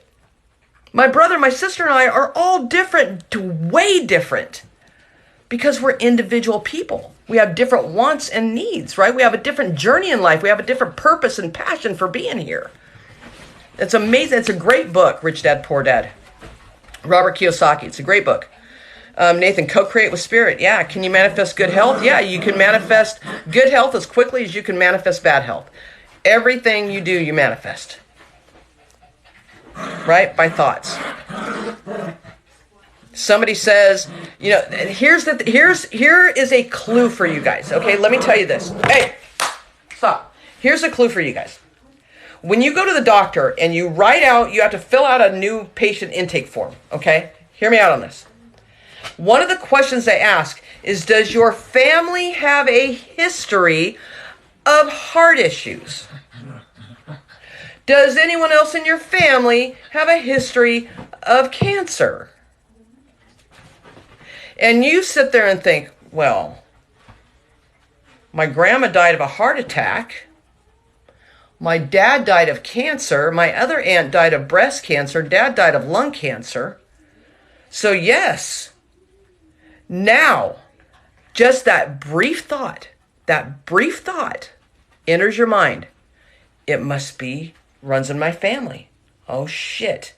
My brother, my sister, and I are all different, way different. Because we're individual people. We have different wants and needs, right? We have a different journey in life. We have a different purpose and passion for being here. It's amazing. It's a great book, Rich Dad, Poor Dad. Robert Kiyosaki. It's a great book. Nathan, co-create with spirit. Yeah. Can you manifest good health? Yeah, you can manifest good health as quickly as you can manifest bad health. Everything you do, you manifest. Right? By thoughts. Somebody says, you know, here is a clue for you guys. Okay, let me tell you this. Hey, stop. Here's a clue for you guys. When you go to the doctor and you you have to fill out a new patient intake form. Okay, hear me out on this. One of the questions they ask is, does your family have a history of heart issues? Does anyone else in your family have a history of cancer? And you sit there and think, well, My grandma died of a heart attack. My dad died of cancer. My other aunt died of breast cancer. Dad died of lung cancer. So yes, now, just that brief thought enters your mind. It must be, runs in my family. Oh shit.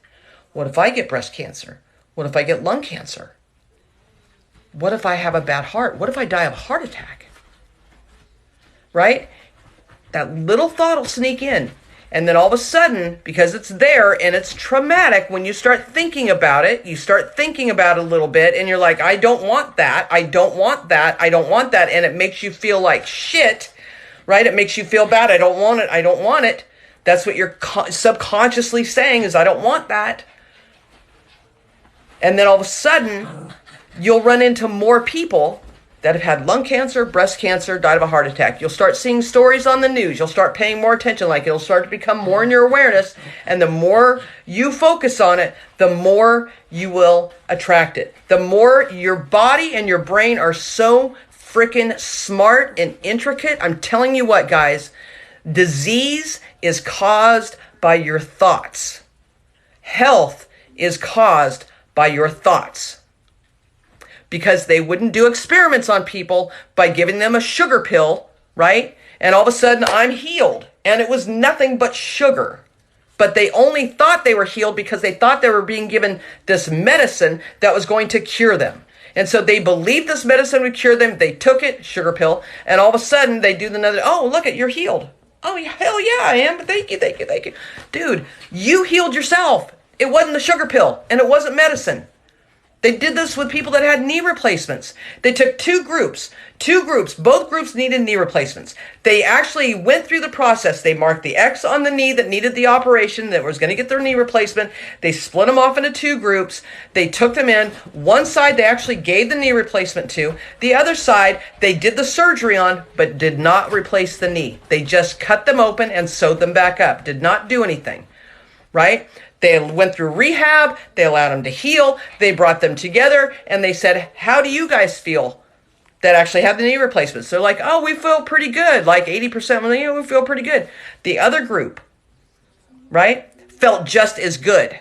What if I get breast cancer? What if I get lung cancer? What if I have a bad heart? What if I die of a heart attack? Right? That little thought will sneak in. And then all of a sudden, because it's there and it's traumatic, when you start thinking about it, you start thinking about it a little bit and you're like, I don't want that. I don't want that. I don't want that. And it makes you feel like shit, right? It makes you feel bad. I don't want it. I don't want it. That's what you're subconsciously saying is, I don't want that. And then all of a sudden, you'll run into more people that have had lung cancer, breast cancer, died of a heart attack. You'll start seeing stories on the news. You'll start paying more attention. Like, it'll start to become more in your awareness. And the more you focus on it, the more you will attract it. The more your body and your brain are so freaking smart and intricate. I'm telling you what, guys, disease is caused by your thoughts. Health is caused by your thoughts. Because they wouldn't do experiments on people by giving them a sugar pill, right? And all of a sudden, I'm healed. And it was nothing but sugar. But they only thought they were healed because they thought they were being given this medicine that was going to cure them. And so they believed this medicine would cure them. They took it, sugar pill, and all of a sudden, they do another, oh, look it, you're healed. Oh, hell yeah, I am. Thank you, thank you, thank you. Dude, you healed yourself. It wasn't the sugar pill, and it wasn't medicine. They did this with people that had knee replacements. They took two groups, both groups needed knee replacements. They actually went through the process. They marked the X on the knee that needed the operation, that was going to get their knee replacement. They split them off into two groups. They took them in. One side they actually gave the knee replacement to. The other side they did the surgery on, but did not replace the knee. They just cut them open and sewed them back up. Did not do anything, right? They went through rehab. They allowed them to heal. They brought them together and they said, how do you guys feel that actually have the knee replacements? They're like, oh, we feel pretty good. Like 80%, we feel pretty good. The other group, right, felt just as good.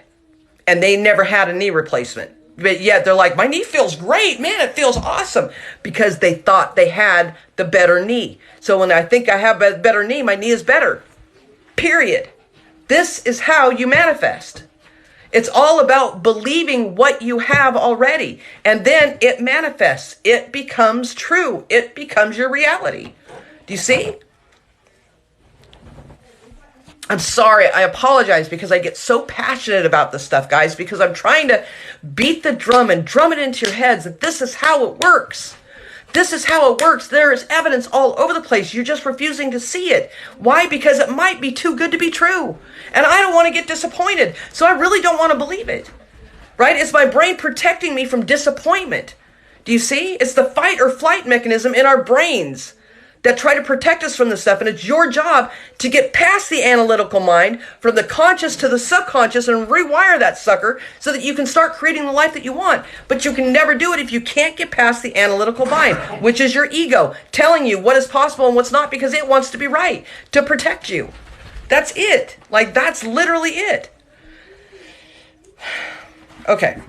And they never had a knee replacement. But yet they're like, my knee feels great. Man, it feels awesome. Because they thought they had the better knee. So when I think I have a better knee, my knee is better. Period. This is how you manifest. It's all about believing what you have already. And then it manifests. It becomes true. It becomes your reality. Do you see? I'm sorry. I apologize because I get so passionate about this stuff, guys, because I'm trying to beat the drum and drum it into your heads that this is how it works. This is how it works. There is evidence all over the place. You're just refusing to see it. Why? Because it might be too good to be true. And I don't want to get disappointed. So I really don't want to believe it. Right? It's my brain protecting me from disappointment. Do you see? It's the fight or flight mechanism in our brains that try to protect us from this stuff. And it's your job to get past the analytical mind, from the conscious to the subconscious, and rewire that sucker so that you can start creating the life that you want. But you can never do it if you can't get past the analytical mind, which is your ego telling you what is possible and what's not because it wants to be right, to protect you. That's it. Like, that's literally it. Okay.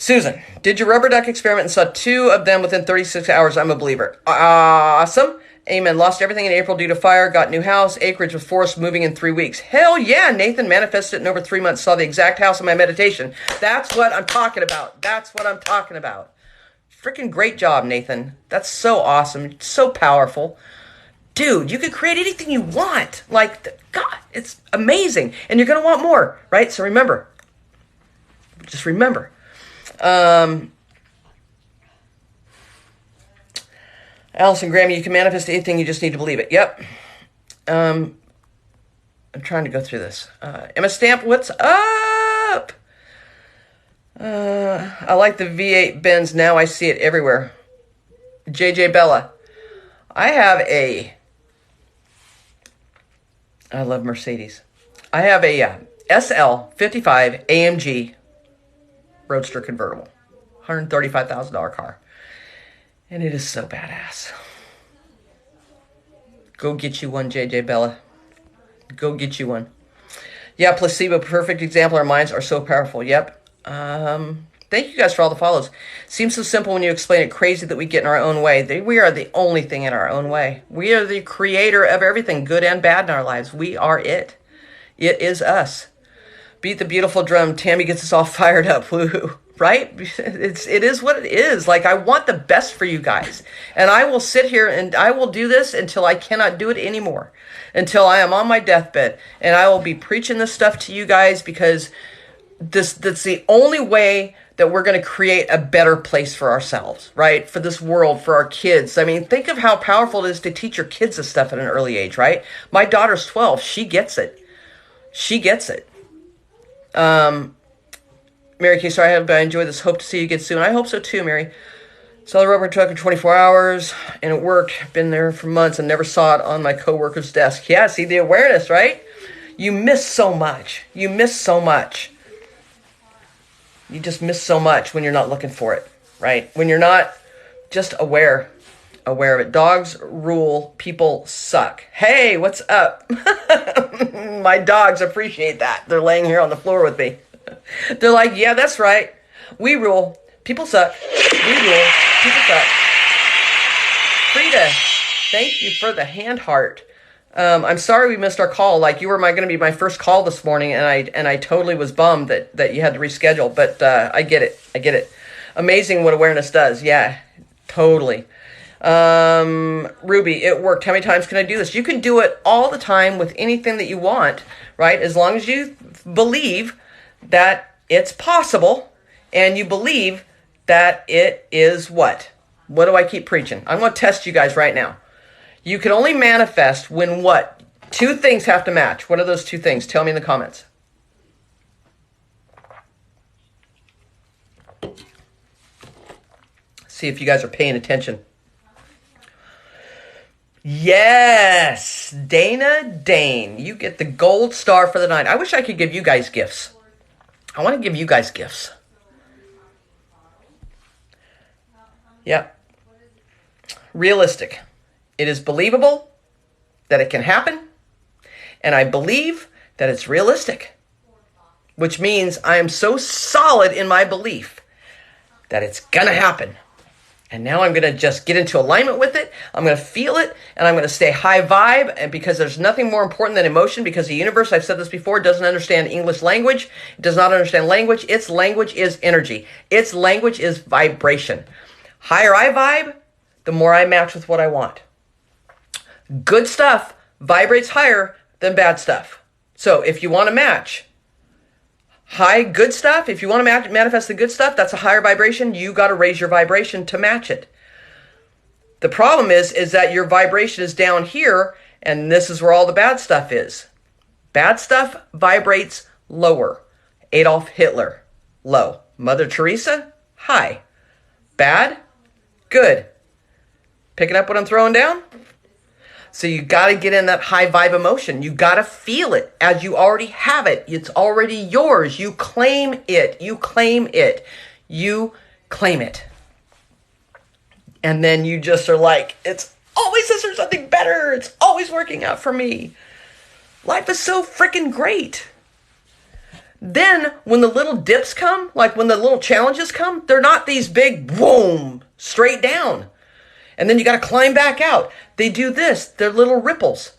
Susan, did your rubber duck experiment and saw 2 of them within 36 hours? I'm a believer. Awesome. Amen. Lost everything in April due to fire. Got new house. Acreage with forest moving in 3 weeks. Hell yeah. Nathan manifested it in over 3 months. Saw the exact house in my meditation. That's what I'm talking about. That's what I'm talking about. Freaking great job, Nathan. That's so awesome. So powerful. Dude, you can create anything you want. Like, God, it's amazing. And you're going to want more, right? So remember. Just remember. Allison, Grammy, you can manifest anything, you just need to believe it. Yep. I'm trying to go through this. Emma Stamp, what's up? I like the V8 Benz. Now I see it everywhere. JJ Bella, I love Mercedes. I have a SL55 AMG Roadster convertible, $135,000 car. And it is so badass. Go get you one, JJ Bella. Go get you one. Yeah, placebo, perfect example. Our minds are so powerful. Yep. Thank you guys for all the follows. Seems so simple when you explain it. Crazy that we get in our own way. We are the only thing in our own way. We are the creator of everything, good and bad in our lives. We are it. It is us. Beat the beautiful drum. Tami gets us all fired up. Woohoo. Right? It is what it is. Like, I want the best for you guys. And I will sit here and I will do this until I cannot do it anymore. Until I am on my deathbed. And I will be preaching this stuff to you guys because that's the only way that we're going to create a better place for ourselves, right? For this world, for our kids. I mean, think of how powerful it is to teach your kids this stuff at an early age, right? My daughter's 12. She gets it. She gets it. Mary K. Sorry, I enjoy this. Hope to see you again soon. I hope so too, Mary. Saw the rubber truck in 24 hours, and it worked. Been there for months and never saw it on my coworker's desk. Yeah, see the awareness, right? You miss so much. You miss so much. You just miss so much when you're not looking for it, right? When you're not just aware of it. Dogs rule. People suck. Hey, what's up? My dogs appreciate that. They're laying here on the floor with me. They're like, yeah, that's right. We rule. People suck. We rule. People suck. Frida, thank you for the hand heart. I'm sorry we missed our call. Like, you were going to be my first call this morning, and I totally was bummed that you had to reschedule. But I get it. I get it. Amazing what awareness does. Yeah, totally. Ruby, it worked. How many times can I do this? You can do it all the time with anything that you want, right? As long as you believe that it's possible and you believe that it is what? What do I keep preaching? I'm going to test you guys right now. You can only manifest when what? Two things have to match. What are those two things? Tell me in the comments. See if you guys are paying attention. Yes, Dane, you get the gold star for the night. I wish I could give you guys gifts. I want to give you guys gifts. Yep. Realistic. It is believable that it can happen, and I believe that it's realistic, which means I am so solid in my belief that it's gonna happen. And now I'm going to just get into alignment with it. I'm going to feel it, and I'm going to stay high vibe, and because there's nothing more important than emotion, because the universe, I've said this before, doesn't understand English language. It does not understand language. Its language is energy. Its language is vibration. Higher I vibe, the more I match with what I want. Good stuff vibrates higher than bad stuff. So if you want to match high good stuff, if you want to manifest the good stuff, that's a higher vibration. You got to raise your vibration to match it. The problem is that your vibration is down here, and this is where all the bad stuff is. Bad stuff vibrates lower. Adolf Hitler, low. Mother Teresa, high. Bad, good. Picking up what I'm throwing down? So you got to get in that high vibe emotion. You got to feel it as you already have it. It's already yours. You claim it. You claim it. You claim it. And then you just are like, it's always this or something better. It's always working out for me. Life is so freaking great. Then when the little dips come, like when the little challenges come, they're not these big boom, straight down. And then you got to climb back out. They do this. They're little ripples.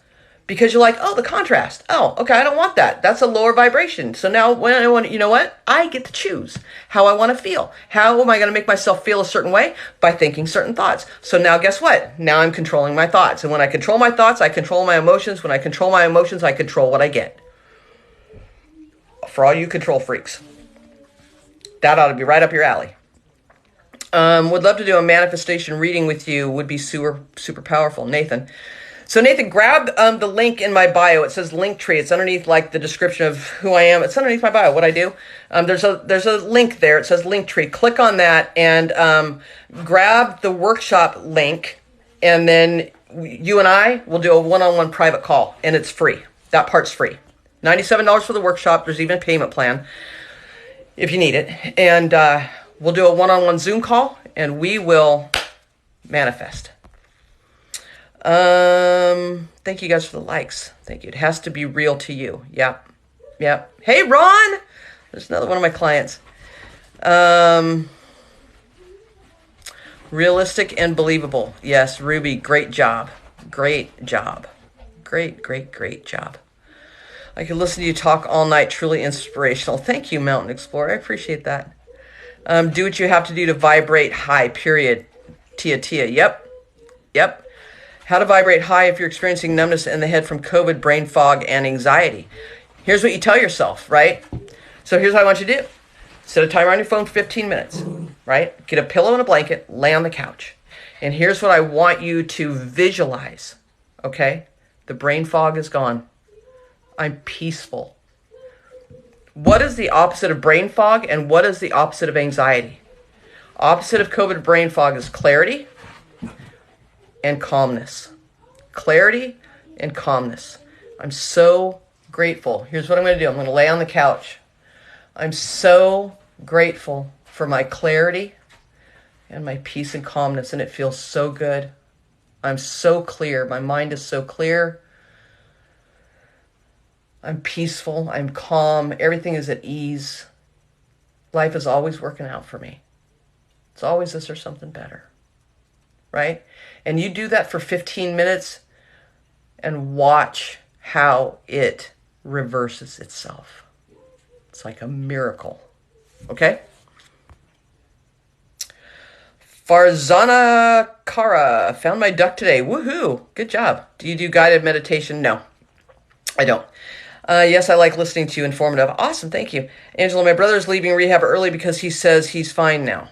Because you're like, oh, the contrast. Oh, okay, I don't want that. That's a lower vibration. So now when I want, you know what? I get to choose how I want to feel. How am I going to make myself feel a certain way? By thinking certain thoughts. So now guess what? Now I'm controlling my thoughts. And when I control my thoughts, I control my emotions. When I control my emotions, I control what I get. For all you control freaks. That ought to be right up your alley. Would love to do a manifestation reading with you. Would be super powerful. Nathan. So Nathan, grab the link in my bio. It says Linktree. It's underneath like the description of who I am. It's underneath my bio, what I do. There's a link there. It says Linktree. Click on that and grab the workshop link, and then you and I will do a one-on-one private call, and it's free. That part's free. $97 for the workshop. There's even a payment plan if you need it. And we'll do a one-on-one Zoom call, and we will Manifest. Thank you guys for the likes. Thank you. It has to be real to you. Yep. Hey, Ron! There's another one of my clients. Realistic and believable. Yes, Ruby, great job. Great job. Great job. I could listen to you talk all night. Truly inspirational. Thank you, Mountain Explorer. I appreciate that. Do what you have to do to vibrate high, period. Tia. Yep. How to vibrate high if you're experiencing numbness in the head from COVID, brain fog, and anxiety. Here's what you tell yourself, right? So here's what I want you to do. Set a timer on your phone for 15 minutes, right? Get a pillow and a blanket, lay on the couch. And here's what I want you to visualize, okay? The brain fog is gone. I'm peaceful. What is the opposite of brain fog and what is the opposite of anxiety? Opposite of COVID brain fog is clarity and calmness. Clarity and calmness. I'm so grateful. Here's what I'm going to do. I'm going to lay on the couch. I'm so grateful for my clarity and my peace and calmness, and it feels so good. I'm so clear. My mind is so clear. I'm peaceful. I'm calm. Everything is at ease. Life is always working out for me. It's always this or something better. Right? And you do that for 15 minutes and watch how it reverses itself. It's like a miracle. Okay? Farzana Kara, found my duck today. Woohoo! Good job. Do you do guided meditation? No, I don't. Yes, I like listening to you. Informative. Awesome, thank you. Angela, my brother's leaving rehab early because he says he's fine now.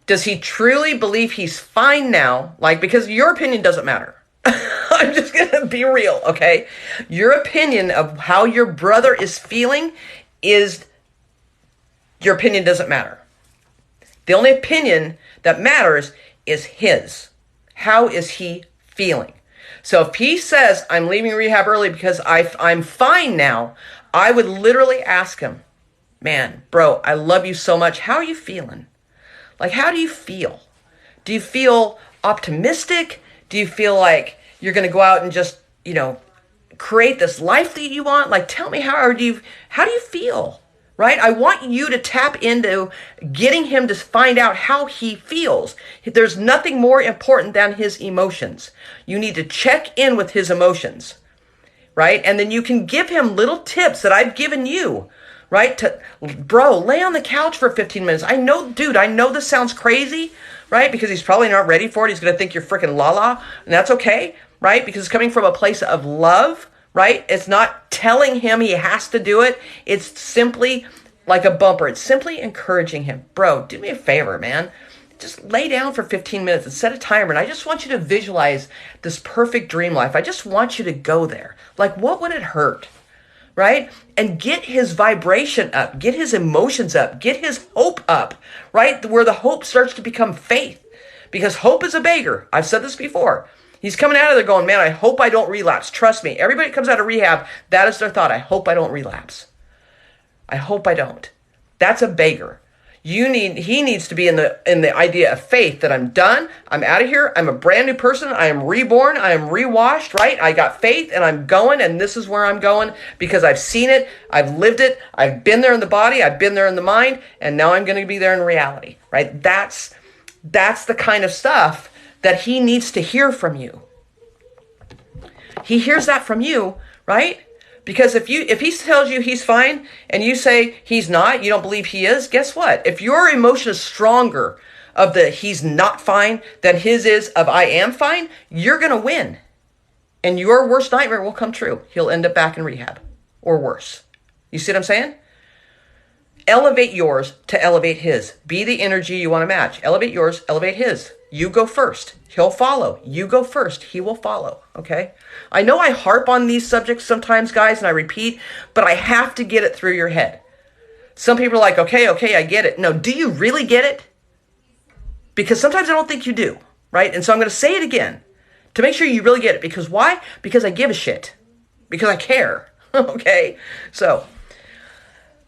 Does he truly believe he's fine now? Like, because your opinion doesn't matter. I'm just going to be real, okay? Your opinion of how your brother is feeling is, your opinion doesn't matter. The only opinion that matters is his. How is he feeling? So if he says, I'm leaving rehab early because I'm fine now, I would literally ask him, man, bro, I love you so much. How are you feeling? Like, how do you feel? Do you feel optimistic? Do you feel like you're going to go out and just, create this life that you want? Like, tell me, how do you feel? Right? I want you to tap into getting him to find out how he feels. There's nothing more important than his emotions. You need to check in with his emotions, right? And then you can give him little tips that I've given you, right? Bro, lay on the couch for 15 minutes. I know this sounds crazy, right? Because he's probably not ready for it. He's going to think you're freaking la-la, and that's okay, right? Because it's coming from a place of love, right? It's not telling him he has to do it. It's simply like a bumper. It's simply encouraging him. Bro, do me a favor, man. Just lay down for 15 minutes and set a timer. And I just want you to visualize this perfect dream life. I just want you to go there. Like, what would it hurt? Right? And get his vibration up. Get his emotions up. Get his hope up. Right? Where the hope starts to become faith. Because hope is a beggar. I've said this before. He's coming out of there going, man, I hope I don't relapse. Trust me, everybody that comes out of rehab, that is their thought. I hope I don't relapse. I hope I don't. That's a beggar. He needs to be in the idea of faith that I'm done. I'm out of here. I'm a brand new person. I am reborn. I am rewashed, right? I got faith and I'm going, and this is where I'm going because I've seen it. I've lived it. I've been there in the body. I've been there in the mind, and now I'm going to be there in reality, right? That's the kind of stuff that he needs to hear from you. He hears that from you, right? Because if he tells you he's fine and you say he's not, you don't believe he is, guess what? If your emotion is stronger of the he's not fine than his is of I am fine, you're going to win. And your worst nightmare will come true. He'll end up back in rehab or worse. You see what I'm saying? Elevate yours to elevate his. Be the energy you want to match. Elevate yours, elevate his. You go first. He'll follow. You go first. He will follow. Okay? I know I harp on these subjects sometimes, guys, and I repeat, but I have to get it through your head. Some people are like, okay, I get it. No, do you really get it? Because sometimes I don't think you do, right? And so I'm going to say it again to make sure you really get it. Because why? Because I give a shit. Because I care. Okay? So,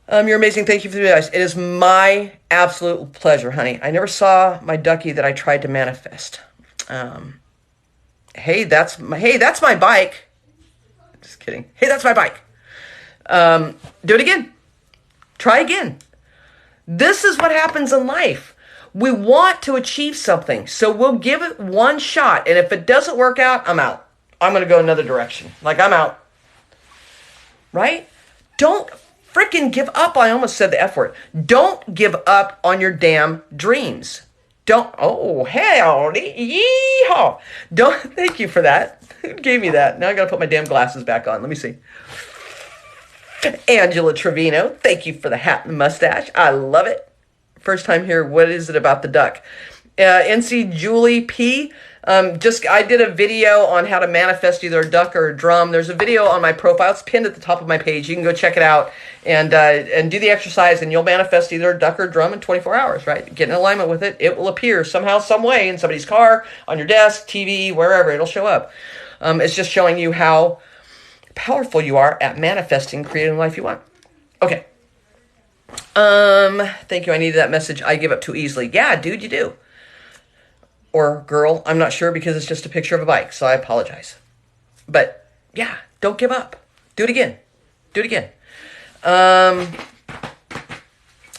you're amazing. Thank you for the advice. It is my absolute pleasure, honey. I never saw my ducky that I tried to manifest. Hey, that's my bike. Just kidding. Hey, that's my bike. Do it again. Try again. This is what happens in life. We want to achieve something, so we'll give it one shot. And if it doesn't work out, I'm out. I'm going to go another direction. Like, I'm out. Right? Don't freaking give up. I almost said the F word. Don't give up on your damn dreams. Don't. Oh, howdy. Yeehaw. Don't. Thank you for that. Who gave me that? Now I got to put my damn glasses back on. Let me see. Angela Trevino. Thank you for the hat and mustache. I love it. First time here. What is it about the duck? NC Julie P. I did a video on how to manifest either a duck or a drum. There's a video on my profile. It's pinned at the top of my page. You can go check it out and do the exercise, and you'll manifest either a duck or a drum in 24 hours, right? Get in alignment with it. It will appear somehow, some way in somebody's car, on your desk, TV, wherever. It'll show up. It's just showing you how powerful you are at manifesting, creating the life you want. Okay. Thank you. I needed that message. I give up too easily. Yeah, dude, you do. Or girl, I'm not sure because it's just a picture of a bike, so I apologize. But yeah, don't give up. Do it again. Do it again. I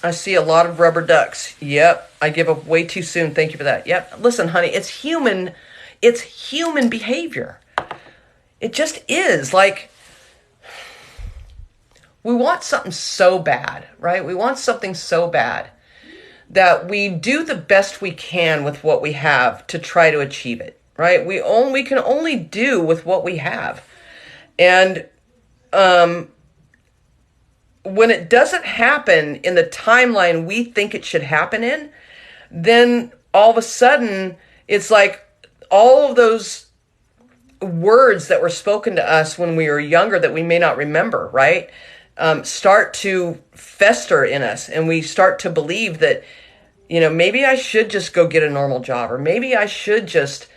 see a lot of rubber ducks. Yep, I give up way too soon. Thank you for that. Yep, listen, honey, it's human behavior. It just is. Like, we want something so bad, right? We want something so bad that we do the best we can with what we have to try to achieve it, right? We can only do with what we have. And when it doesn't happen in the timeline we think it should happen in, then all of a sudden it's like all of those words that were spoken to us when we were younger that we may not remember, right? Start to fester in us, and we start to believe that, maybe I should just go get a normal job, or maybe I should just,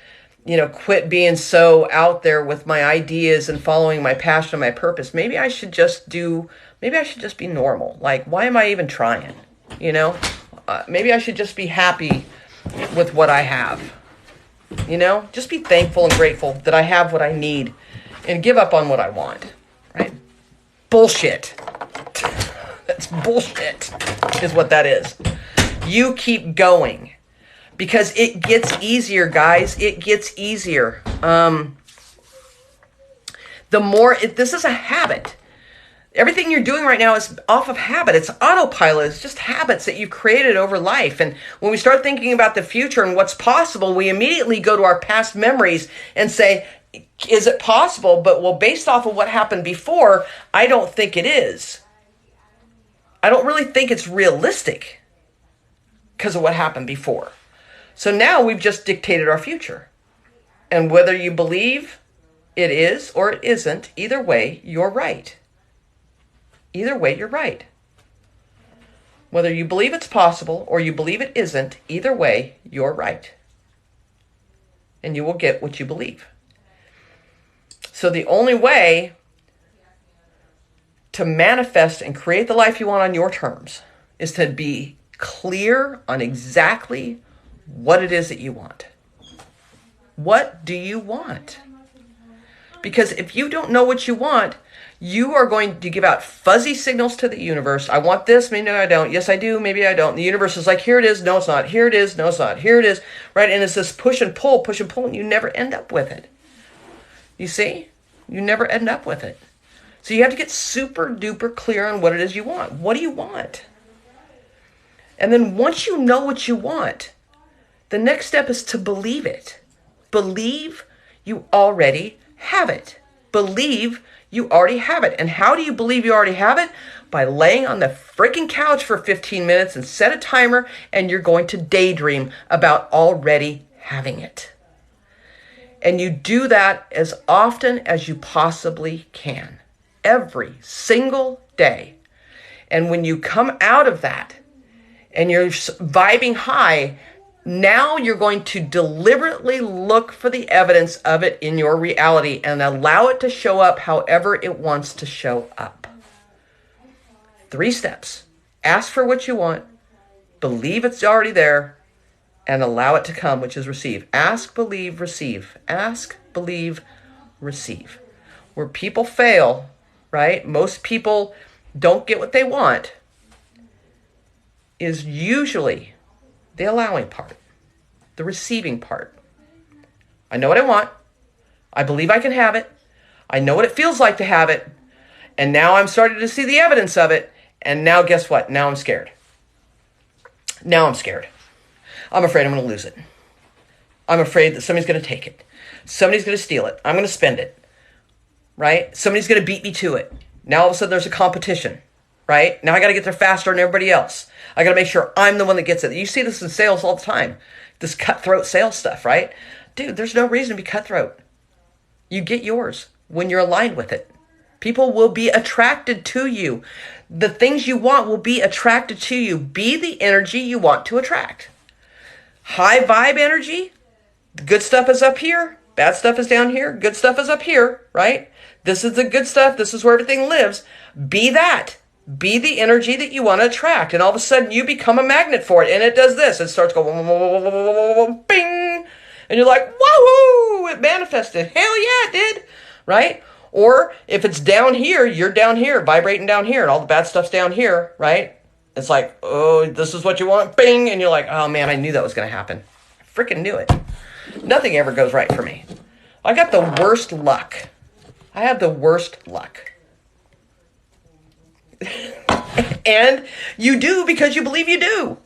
quit being so out there with my ideas and following my passion and my purpose. Maybe I should just be normal. Like, why am I even trying? Maybe I should just be happy with what I have. Just be thankful and grateful that I have what I need and give up on what I want, right? Bullshit. That's bullshit is what that is. You keep going because it gets easier, guys. It gets easier. This is a habit. Everything you're doing right now is off of habit. It's autopilot. It's just habits that you've created over life. And when we start thinking about the future and what's possible, we immediately go to our past memories and say, is it possible? But based off of what happened before, I don't think it is. I don't really think it's realistic because of what happened before. So now we've just dictated our future. And whether you believe it is or it isn't, either way, you're right. Either way, you're right. Whether you believe it's possible or you believe it isn't, either way, you're right. And you will get what you believe. So the only way to manifest and create the life you want on your terms is to be clear on exactly what it is that you want. What do you want? Because if you don't know what you want, you are going to give out fuzzy signals to the universe. I want this, maybe I don't. Yes, I do, maybe I don't. The universe is like, here it is, no, it's not. Here it is, no, it's not. Here it is, right? And it's this push and pull, and you never end up with it. You see? You never end up with it. So you have to get super duper clear on what it is you want. What do you want? And then once you know what you want, the next step is to believe it. Believe you already have it. Believe you already have it. And how do you believe you already have it? By laying on the freaking couch for 15 minutes and set a timer, and you're going to daydream about already having it. And you do that as often as you possibly can. Every single day. And when you come out of that and you're vibing high, now you're going to deliberately look for the evidence of it in your reality and allow it to show up however it wants to show up. 3 steps. Ask for what you want, Believe it's already there and allow it to come, which is receive. Ask, believe, receive. Ask, believe, receive. Where people fail, right? Most people don't get what they want is usually the allowing part, the receiving part. I know what I want. I believe I can have it. I know what it feels like to have it. And now I'm starting to see the evidence of it. And now guess what? Now I'm scared. Now I'm scared. I'm afraid I'm going to lose it. I'm afraid that somebody's going to take it. Somebody's going to steal it. I'm going to spend it. Right? Somebody's going to beat me to it. Now all of a sudden there's a competition. Right? Now I got to get there faster than everybody else. I got to make sure I'm the one that gets it. You see this in sales all the time. This cutthroat sales stuff, right? Dude, there's no reason to be cutthroat. You get yours when you're aligned with it. People will be attracted to you. The things you want will be attracted to you. Be the energy you want to attract. High vibe energy. The good stuff is up here. Bad stuff is down here. Good stuff is up here, right? This is the good stuff. This is where everything lives. Be that. Be the energy that you want to attract. And all of a sudden you become a magnet for it. And it does this. It starts going bing. And you're like, woohoo! It manifested. Hell yeah, it did. Right? Or if it's down here, you're down here, vibrating down here, and all the bad stuff's down here, right? It's like, oh, this is what you want, bing, and you're like, oh man, I knew that was going to happen. I freaking knew it. Nothing ever goes right for me. I got the worst luck. I have the worst luck. And you do because you believe you do.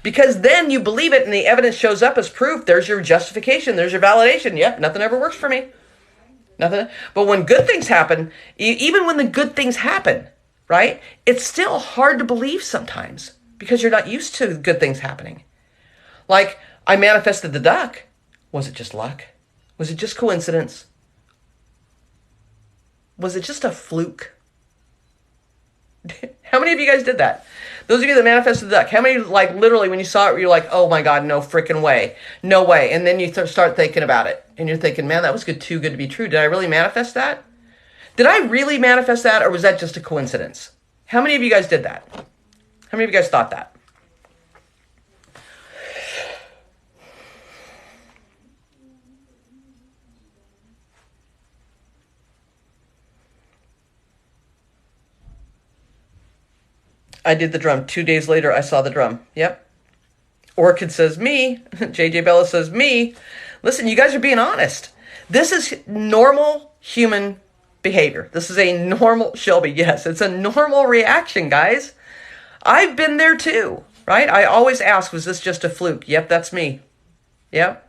Because then you believe it and the evidence shows up as proof. There's your justification. There's your validation. Yep, nothing ever works for me. Nothing. But when good things happen, even when the good things happen, right? It's still hard to believe sometimes because you're not used to good things happening. Like I manifested the duck. Was it just luck? Was it just coincidence? Was it just a fluke? How many of you guys did that? Those of you that manifested the duck, how many, like, literally when you saw it, you're like, oh my God, no freaking way. No way. And then you start thinking about it. And you're thinking, man, that was too good to be true. Did I really manifest that? Did I really manifest that, or was that just a coincidence? How many of you guys did that? How many of you guys thought that? I did the drum. 2 days later, I saw the drum. Yep. Orchid says me. JJ Bella says me. Listen, you guys are being honest. This is normal human behavior. This is a normal, Shelby, yes, it's a normal reaction, guys. I've been there too, right? I always ask, was this just a fluke? Yep, that's me. Yep.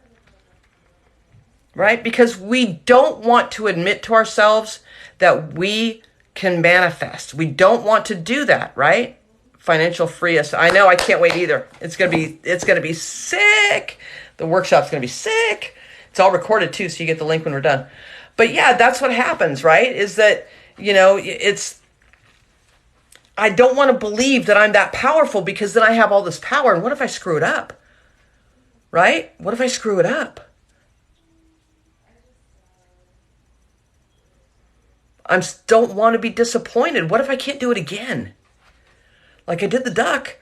Right? Because we don't want to admit to ourselves that we can manifest. We don't want to do that, right? Financial freest. I know, I can't wait either. It's gonna be sick. The workshop's gonna be sick. It's all recorded too, so you get the link when we're done. But yeah, that's what happens, right? Is that, I don't want to believe that I'm that powerful because then I have all this power. And what if I screw it up? Right? What if I screw it up? I don't want to be disappointed. What if I can't do it again? Like I did the duck,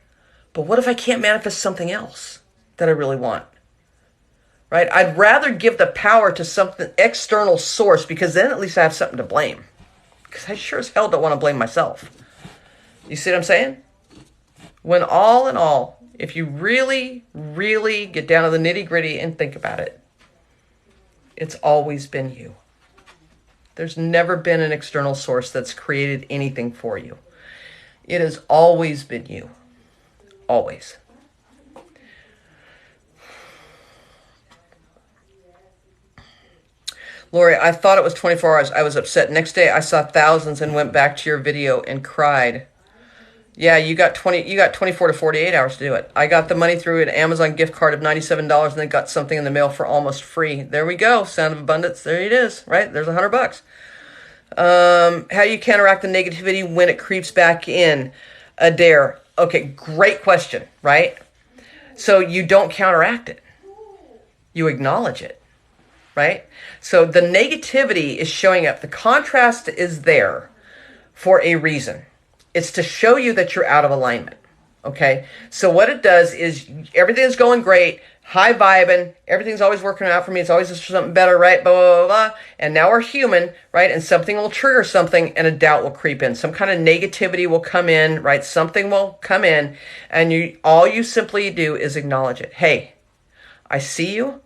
but what if I can't manifest something else that I really want? Right? I'd rather give the power to something external source because then at least I have something to blame. Because I sure as hell don't want to blame myself. You see what I'm saying? When all in all, if you really, really get down to the nitty gritty and think about it, it's always been you. There's never been an external source that's created anything for you. It has always been you. Always. Lori, I thought it was 24 hours. I was upset. Next day, I saw thousands and went back to your video and cried. Yeah, you got 24 to 48 hours to do it. I got the money through an Amazon gift card of $97 and then got something in the mail for almost free. There we go. Sound of abundance. There it is, right? There's $100. How do you counteract the negativity when it creeps back in? Adair. Okay, great question, right? So you don't counteract it. You acknowledge it, right? So the negativity is showing up. The contrast is there for a reason. It's to show you that you're out of alignment. Okay, so what it does is everything's going great, high vibing, everything's always working out for me. It's always just something better, right? Blah, blah, blah, blah. And now we're human, right? And something will trigger something and a doubt will creep in. Some kind of negativity will come in, right? Something will come in and all you simply do is acknowledge it. Hey, I see you.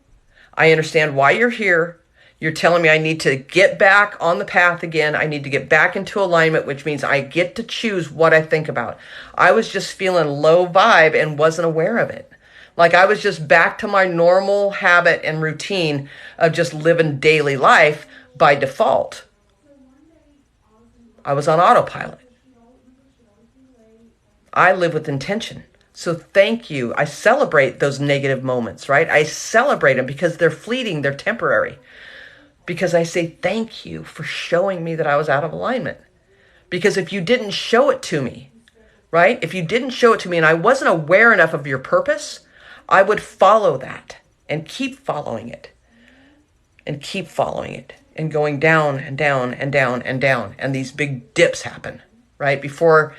I understand why you're here. You're telling me I need to get back on the path again. I need to get back into alignment, which means I get to choose what I think about. I was just feeling low vibe and wasn't aware of it. Like I was just back to my normal habit and routine of just living daily life by default. I was on autopilot. I live with intention. So thank you. I celebrate those negative moments, right? I celebrate them because they're fleeting, they're temporary. Because I say thank you for showing me that I was out of alignment. Because if you didn't show it to me, right? If you didn't show it to me and I wasn't aware enough of your purpose, I would follow that and keep following it. And keep following it. And going down and down and down and down. And these big dips happen, right? Before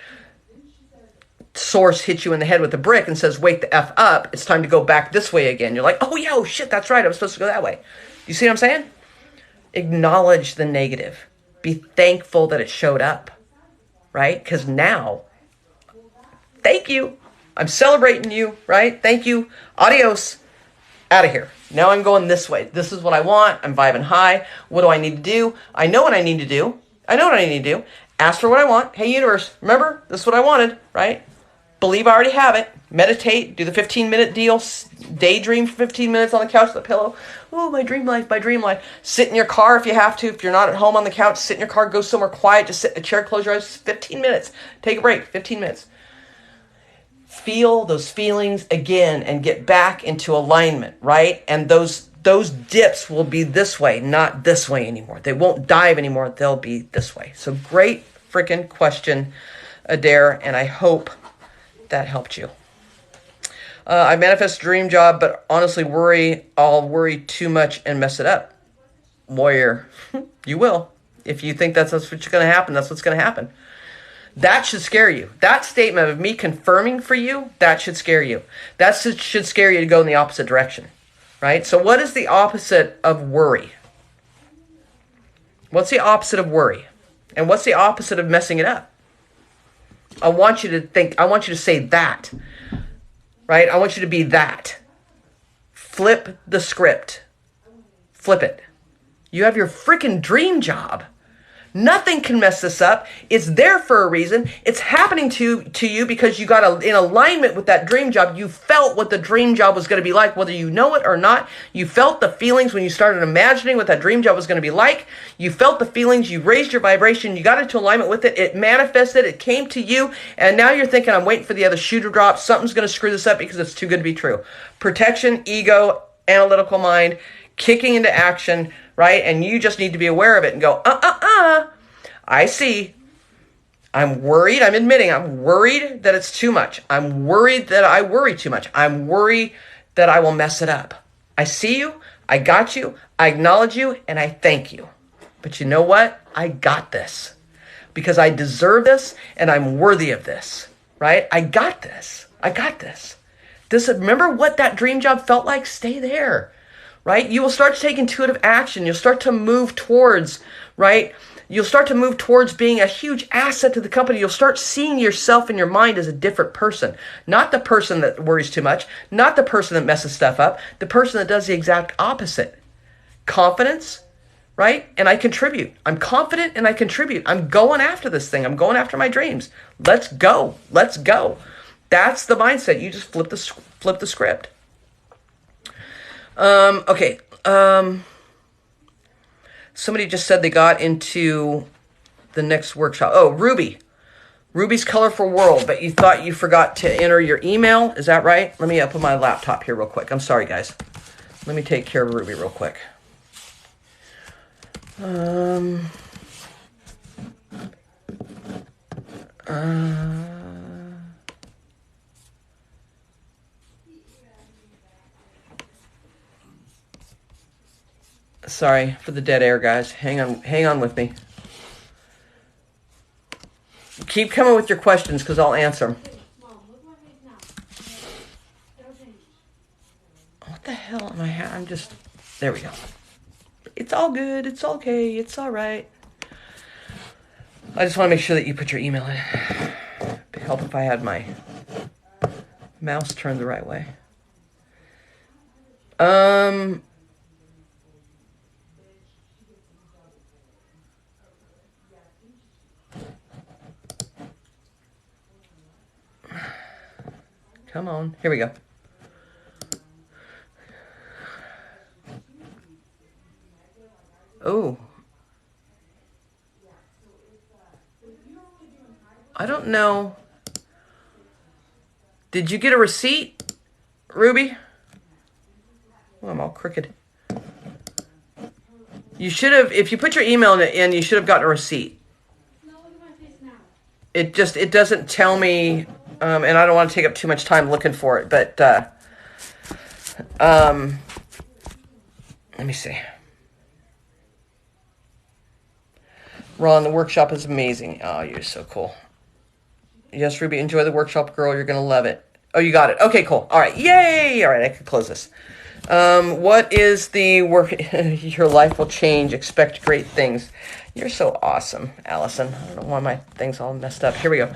source hits you in the head with a brick and says, wake the F up, it's time to go back this way again. You're like, oh yeah, oh shit, that's right. I was supposed to go that way. You see what I'm saying? Acknowledge the negative. Be thankful that it showed up, right? Because now, thank you. I'm celebrating you, right? Thank you. Adios. Out of here. Now I'm going this way. This is what I want. I'm vibing high. What do I need to do? I know what I need to do. I know what I need to do. Ask for what I want. Hey, universe, remember? This is what I wanted, right? Believe I already have it. Meditate. Do the 15-minute deal. Daydream for 15 minutes on the couch with a pillow. Oh, my dream life, my dream life. Sit in your car if you have to. If you're not at home on the couch, sit in your car. Go somewhere quiet. Just sit in a chair, close your eyes. 15 minutes. Take a break. 15 minutes. Feel those feelings again and get back into alignment, right? And those dips will be this way, not this way anymore. They won't dive anymore. They'll be this way. So great freaking question, Adair, and I hope that helped you. I manifest a dream job, but honestly I'll worry too much and mess it up. Warrior, you will. If you think that's what's going to happen, that's what's going to happen. That should scare you. That statement of me confirming for you, that should scare you. That should scare you to go in the opposite direction, right? So what is the opposite of worry? What's the opposite of worry? And what's the opposite of messing it up? I want you to say that, right? I want you to be that. Flip the script. Flip it. You have your freaking dream job. Nothing can mess this up. It's there for a reason. It's happening to you because you got in alignment with that dream job. You felt what the dream job was going to be like, whether you know it or not. You felt the feelings when you started imagining what that dream job was going to be like. You felt the feelings. You raised your vibration. You got into alignment with it. It manifested. It came to you. And now you're thinking, I'm waiting for the other shoe to drop. Something's going to screw this up because it's too good to be true. Protection, ego, analytical mind, kicking into action, right? And you just need to be aware of it and go, I see. I'm worried. I'm admitting I'm worried that it's too much. I'm worried that I worry too much. I'm worried that I will mess it up. I see you. I got you. I acknowledge you. And I thank you. But you know what? I got this. Because I deserve this and I'm worthy of this. Right? I got this. I got this. Remember what that dream job felt like? Stay there. Right? You will start to take intuitive action. You'll start to move towards, right? You'll start to move towards being a huge asset to the company. You'll start seeing yourself in your mind as a different person. Not the person that worries too much. Not the person that messes stuff up. The person that does the exact opposite. Confidence, right? And I contribute. I'm confident and I contribute. I'm going after this thing. I'm going after my dreams. Let's go. Let's go. That's the mindset. You just flip the script. Okay. Somebody just said they got into the next workshop. Oh, Ruby's Colorful World, but you thought you forgot to enter your email. Is that right? Let me open my laptop here real quick. I'm sorry, guys. Let me take care of Ruby real quick. Sorry for the dead air, guys. Hang on with me. Keep coming with your questions because I'll answer them. There we go. It's all good. It's okay. It's all right. I just want to make sure that you put your email in. It'd help if I had my mouse turned the right way. Come on. Here we go. Oh. I don't know. Did you get a receipt, Ruby? Oh, I'm all crooked. You should have, if you put your email in, you should have gotten a receipt. No, look at my face now. It doesn't tell me, and I don't want to take up too much time looking for it, but, let me see. Ron, the workshop is amazing. Oh, you're so cool. Yes, Ruby, enjoy the workshop, girl. You're going to love it. Oh, you got it. Okay, cool. All right. Yay. All right, I can close this. What is the work? Your life will change. Expect great things. You're so awesome, Allison. I don't know why my thing's all messed up. Here we go.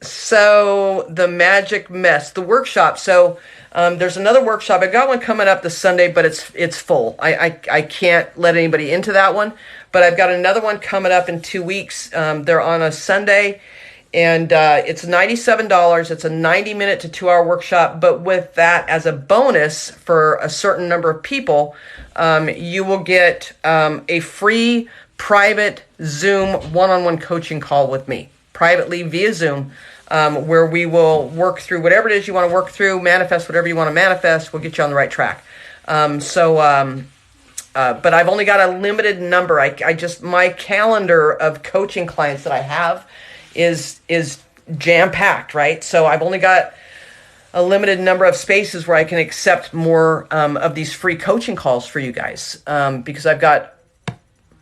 So the magic mess, the workshop. So there's another workshop. I got one coming up this Sunday, but it's full. I can't let anybody into that one. But I've got another one coming up in 2 weeks. They're on a Sunday. And it's $97. It's a 90-minute to 2-hour workshop. But with that, as a bonus for a certain number of people, you will get a free private Zoom one-on-one coaching call with me, privately via Zoom, where we will work through whatever it is you want to work through, manifest whatever you want to manifest. We'll get you on the right track. But I've only got a limited number. My calendar of coaching clients that I have is jam-packed, right? So I've only got a limited number of spaces where I can accept more of these free coaching calls for you guys, because I've got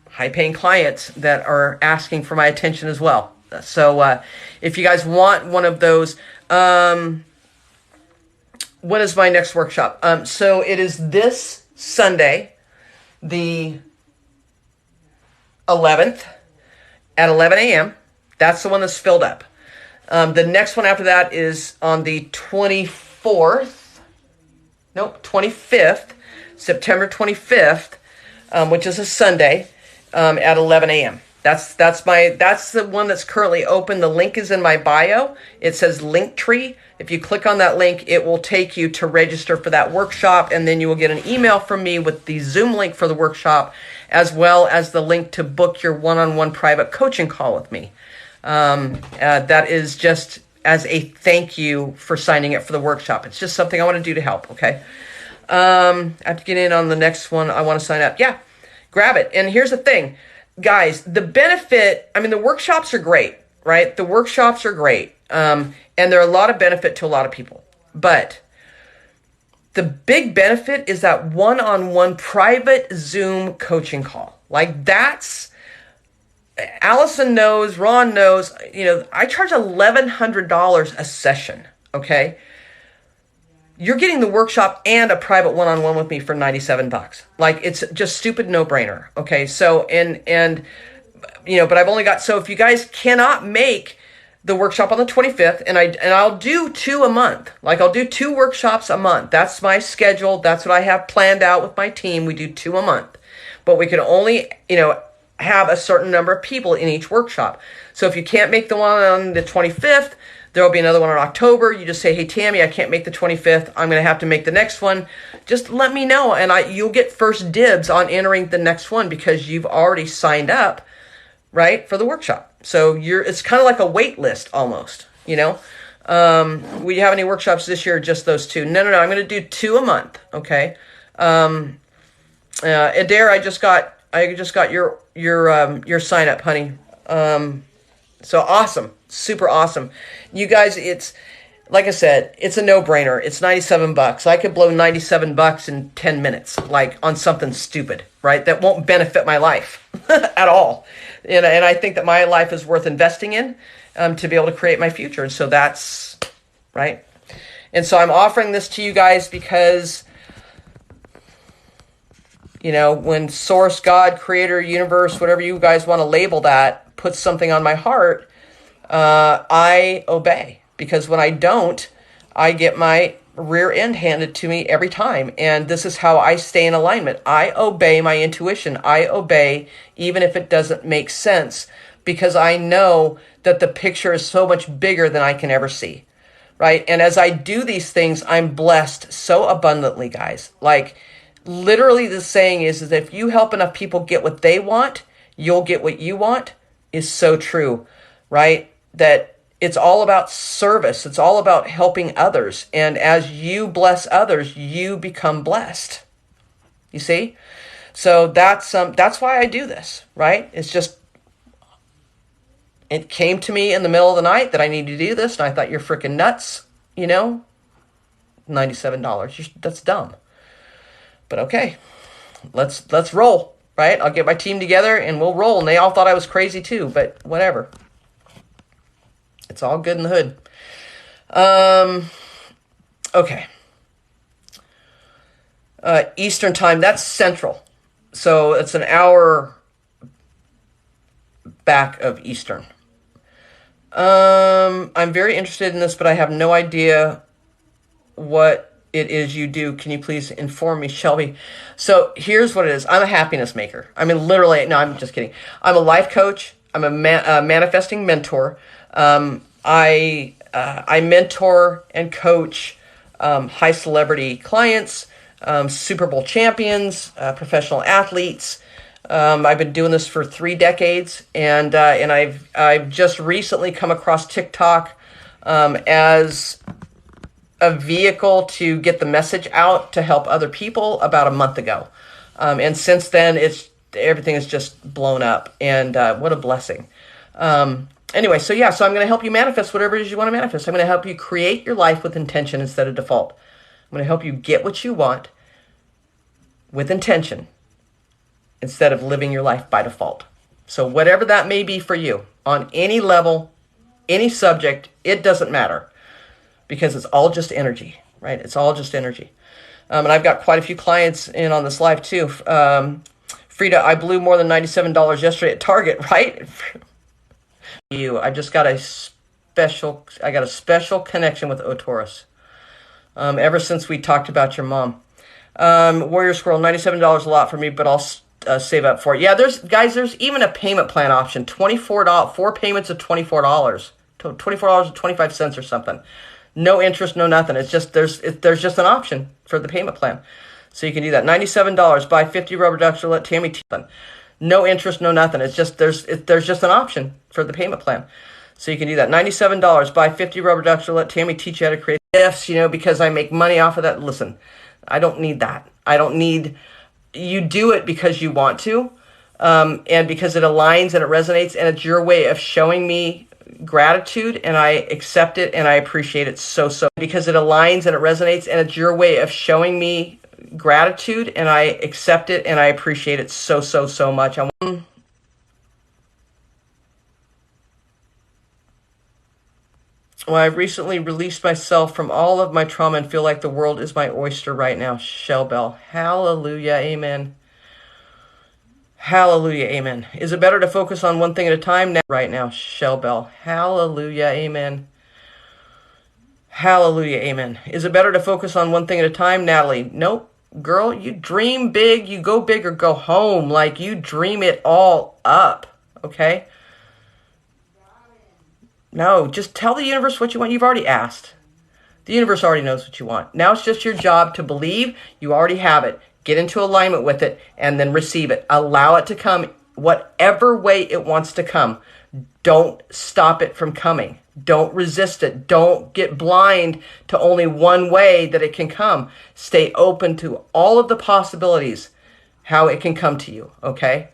high-paying clients that are asking for my attention as well. So if you guys want one of those, when is my next workshop? So it is this Sunday, the 11th at 11 a.m., That's the one that's filled up. The next one after that is on the 25th, September 25th, which is a Sunday, at 11 a.m. That's the one that's currently open. The link is in my bio. It says Linktree. If you click on that link, it will take you to register for that workshop, and then you will get an email from me with the Zoom link for the workshop, as well as the link to book your one-on-one private coaching call with me. That is just as a thank you for signing up for the workshop. It's just something I want to do to help, okay? I have to get in on the next one. I want to sign up. Yeah, grab it. And here's the thing, guys, the benefit, the workshops are great, right? The workshops are great. And they're a lot of benefit to a lot of people. But the big benefit is that one-on-one private Zoom coaching call. Like Allison knows, Ron knows, I charge $1,100 a session, okay? You're getting the workshop and a private one-on-one with me for $97. Like, it's just stupid no-brainer, okay? So, but I've only got, so if you guys cannot make the workshop on the 25th, and I'll do 2 a month. Like, I'll do 2 workshops a month. That's my schedule. That's what I have planned out with my team. We do 2 a month. But we can only, have a certain number of people in each workshop. So if you can't make the one on the 25th, there will be another one in October. You just say, hey, Tami, I can't make the 25th. I'm going to have to make the next one. Just let me know, and you'll get first dibs on entering the next one because you've already signed up, right, for the workshop. So it's kind of like a wait list almost, Will you have any workshops this year or just those 2? No. I'm going to do 2 a month, okay? Adair, I just got your sign up, honey. So awesome. Super awesome. You guys, it's like I said, it's a no-brainer. It's $97. I could blow $97 in 10 minutes, like on something stupid, right? That won't benefit my life at all. And I think that my life is worth investing in to be able to create my future. And so that's right. And so I'm offering this to you guys because When source, God, creator, universe, whatever you guys want to label that, puts something on my heart, I obey. Because when I don't, I get my rear end handed to me every time. And this is how I stay in alignment. I obey my intuition. I obey even if it doesn't make sense, because I know that the picture is so much bigger than I can ever see. Right? And as I do these things, I'm blessed so abundantly, guys. Like, literally the saying is if you help enough people get what they want, you'll get what you want, is so true, right? That it's all about service. It's all about helping others. And as you bless others, you become blessed. You see? So that's why I do this, right? It's just, it came to me in the middle of the night that I need to do this, and I thought, you're freaking nuts, $97. That's dumb. But okay, let's roll, right? I'll get my team together and we'll roll. And they all thought I was crazy too, but whatever. It's all good in the hood. Okay. Eastern time, that's Central. So it's an hour back of Eastern. I'm very interested in this, but I have no idea what it is you do. Can you please inform me, Shelby? So here's what it is. I'm a happiness maker. I mean, literally, no, I'm just kidding. I'm a life coach. I'm a manifesting mentor. I mentor and coach high celebrity clients, Super Bowl champions, professional athletes. I've been doing this for 3 decades, and I've just recently come across TikTok as a vehicle to get the message out to help other people about a month ago. And since then, everything is just blown up, and what a blessing. Anyway, so I'm going to help you manifest whatever it is you want to manifest. I'm going to help you create your life with intention instead of default. I'm going to help you get what you want with intention instead of living your life by default. So whatever that may be for you, on any level, any subject, it doesn't matter. Because it's all just energy, right? It's all just energy. And I've got quite a few clients in on this live too. Frida, I blew more than $97 yesterday at Target, right? I just got a special connection with Otaurus. Ever since we talked about your mom. Warrior Squirrel, $97 a lot for me, but I'll save up for it. Yeah, there's even a payment plan option. $24, 4 payments of $24. $24.25 or something. No interest, no nothing. It's just there's just an option for the payment plan, so you can do that. $97. Buy 50 rubber ducks or let Tami teach them. No interest, no nothing. It's just there's just an option for the payment plan, so you can do that. $97. Buy 50 rubber ducks or let Tami teach you how to create gifts. Because I make money off of that. Listen, I don't need that. I don't need. You do it because you want to, and because it aligns and it resonates, and it's your way of showing me gratitude, and I accept it and I appreciate it so because it aligns and it resonates, and it's your way of showing me gratitude, and I accept it and I appreciate it so much. Well, I've recently released myself from all of my trauma and feel like the world is my oyster right now. Shell Bell. Hallelujah. Amen. Hallelujah, amen. Is it better to focus on one thing at a time right now? Shell Bell. Hallelujah, amen. Hallelujah, amen. Is it better to focus on one thing at a time? Natalie. Nope. Girl, you dream big, you go big or go home. Like, you dream it all up, okay? No, just tell the universe what you want. You've already asked. The universe already knows what you want. Now it's just your job to believe you already have it. Get into alignment with it, and then receive it. Allow it to come whatever way it wants to come. Don't stop it from coming. Don't resist it. Don't get blind to only one way that it can come. Stay open to all of the possibilities, how it can come to you, okay?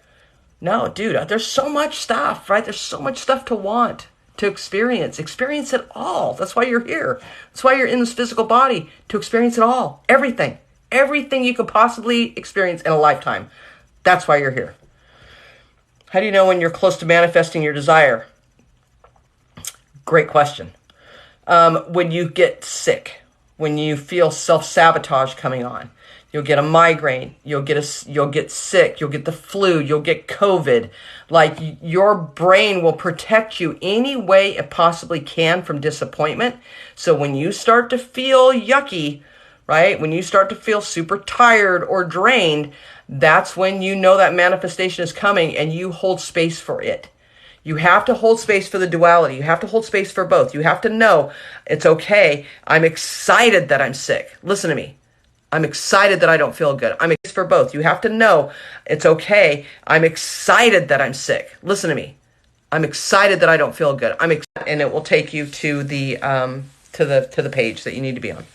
No, dude, there's so much stuff, right? There's so much stuff to want, to experience. Experience it all. That's why you're here. That's why you're in this physical body, to experience it all. Everything. Everything you could possibly experience in a lifetime. That's why you're here. How do you know when you're close to manifesting your desire? Great question. When you get sick, when you feel self-sabotage coming on, You'll get a migraine. You'll get sick. You'll get the flu. You'll get COVID. Like, your brain will protect you any way it possibly can from disappointment. So when you start to feel yucky, right? When you start to feel super tired or drained, that's when you know that manifestation is coming, and you hold space for it. You have to hold space for the duality. You have to hold space for both. You have to know it's okay. I'm excited that I'm sick. Listen to me. I'm excited that I don't feel good. I'm excited for both. You have to know it's okay. I'm excited that I'm sick. Listen to me. I'm excited that I don't feel good. And it will take you to the page that you need to be on.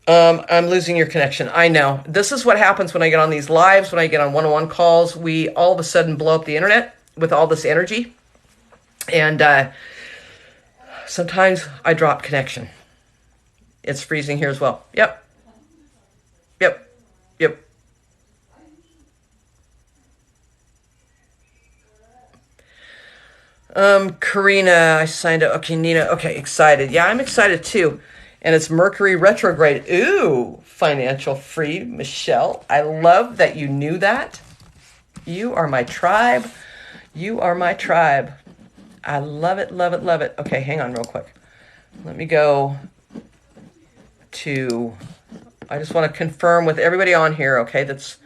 I'm losing your connection. I know. This is what happens when I get on these lives, when I get on one-on-one calls. We all of a sudden blow up the internet with all this energy. And sometimes I drop connection. It's freezing here as well. Yep. Karina, I signed up. Okay, Nina. Okay, excited. Yeah, I'm excited too. And it's Mercury retrograde. Ooh, financial free. Michelle, I love that you knew that. You are my tribe. You are my tribe. I love it, love it, love it. Okay, hang on real quick. Let me go to, I just want to confirm with everybody on here, okay, that's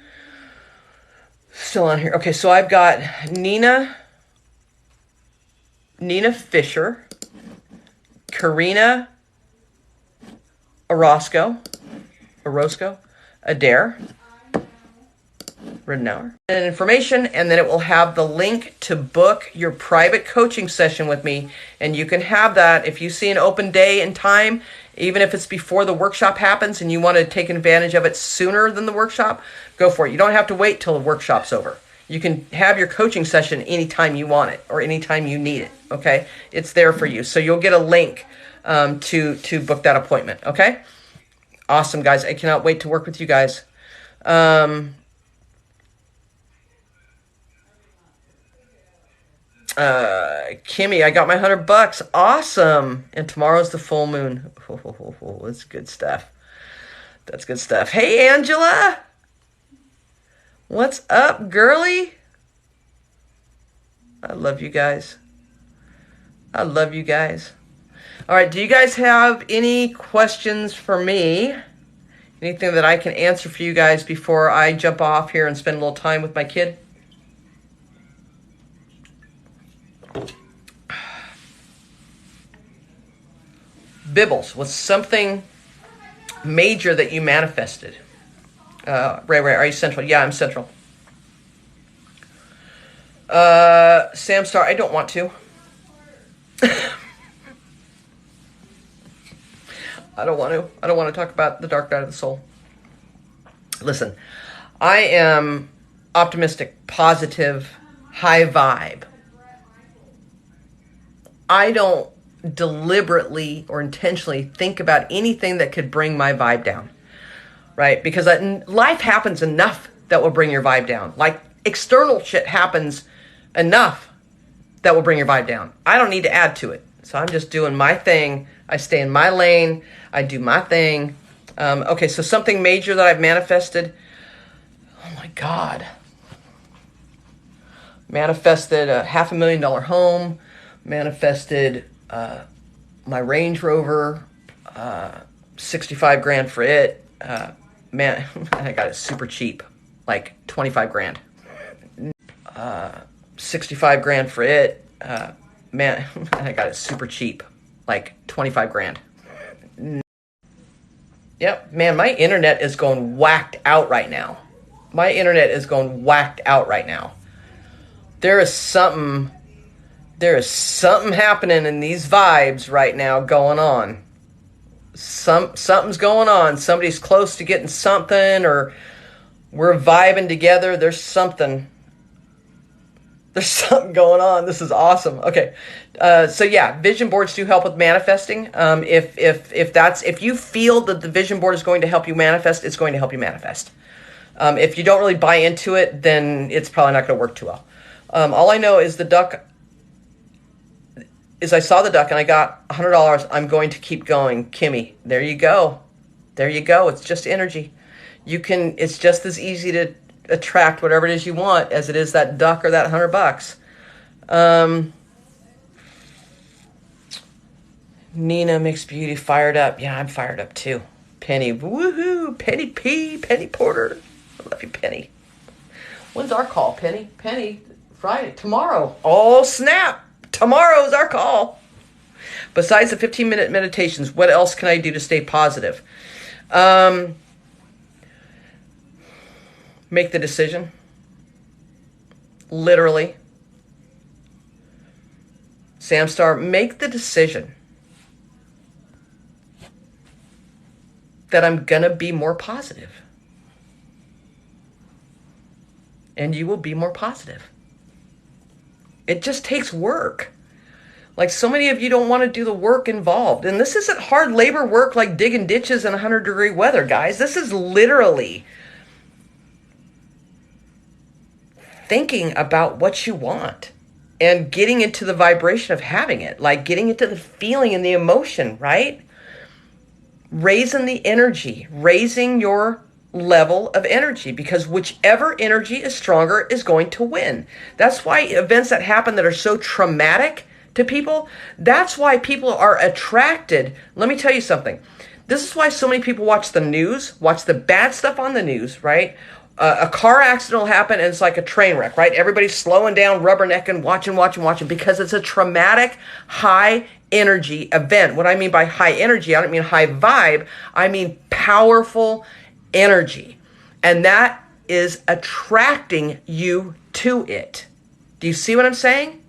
still on here. Okay, so I've got Nina Fisher, Karina Orozco, Adair, Ridenour, and information, and then it will have the link to book your private coaching session with me, and you can have that if you see an open day and time, even if it's before the workshop happens and you want to take advantage of it sooner than the workshop, go for it. You don't have to wait till the workshop's over. You can have your coaching session anytime you want it or anytime you need it, okay? It's there for you. So you'll get a link to book that appointment, okay? Awesome, guys. I cannot wait to work with you guys. Kimmy, I got my $100. Awesome. And tomorrow's the full moon. Oh, that's good stuff. That's good stuff. Hey, Angela. What's up, girly? I love you guys. I love you guys. All right, do you guys have any questions for me? Anything that I can answer for you guys before I jump off here and spend a little time with my kid? Bibbles, what's something major that you manifested? Ray, are you central? Yeah, I'm central. Sam Star, I don't want to. I don't want to talk about the dark night of the soul. Listen, I am optimistic, positive, high vibe. I don't deliberately or intentionally think about anything that could bring my vibe down, right? Because life happens enough that will bring your vibe down. Like, external shit happens enough that will bring your vibe down. I don't need to add to it. So I'm just doing my thing. I stay in my lane. I do my thing. Okay, so something major that I've manifested. Oh my God. Manifested a $500,000 home. Manifested my Range Rover. 65 grand for it. Man, I got it super cheap. Like 25 grand. 65 grand for it. Man, I got it super cheap. Like 25 grand. Yep, man, my internet is going whacked out right now. My internet is going whacked out right now. There is something happening in these vibes right now going on. Something's going on. Somebody's close to getting something, or we're vibing together. There's something going on. This is awesome. Okay. So yeah, vision boards do help with manifesting. If you feel that the vision board is going to help you manifest, it's going to help you manifest. If you don't really buy into it, then it's probably not going to work too well. All I know is I saw the duck and I got $100. I'm going to keep going. Kimmy, there you go. There you go. It's just energy. It's just as easy to attract whatever it is you want as it is that duck or that $100. Nina makes beauty fired up. Yeah, I'm fired up too. Penny, woohoo! Penny P, Penny Porter. I love you, Penny. When's our call, Penny? Penny, Friday, tomorrow. Oh, snap! Tomorrow's our call. Besides the 15-minute meditations, what else can I do to stay positive? Make the decision. Literally. Samstar, make the decision that I'm going to be more positive. And you will be more positive. It just takes work. Like so many of you don't want to do the work involved. And this isn't hard labor work like digging ditches in 100-degree weather, guys. This is literally thinking about what you want and getting into the vibration of having it, like getting into the feeling and the emotion, right? Raising the energy, raising your level of energy, because whichever energy is stronger is going to win. That's why events that happen that are so traumatic to people, that's why people are attracted. Let me tell you something. This is why so many people watch the news, watch the bad stuff on the news, right? A car accident will happen and it's like a train wreck, right? Everybody's slowing down, rubbernecking, watching, because it's a traumatic, high energy event. What I mean by high energy, I don't mean high vibe. I mean powerful energy. And that is attracting you to it. Do you see what I'm saying?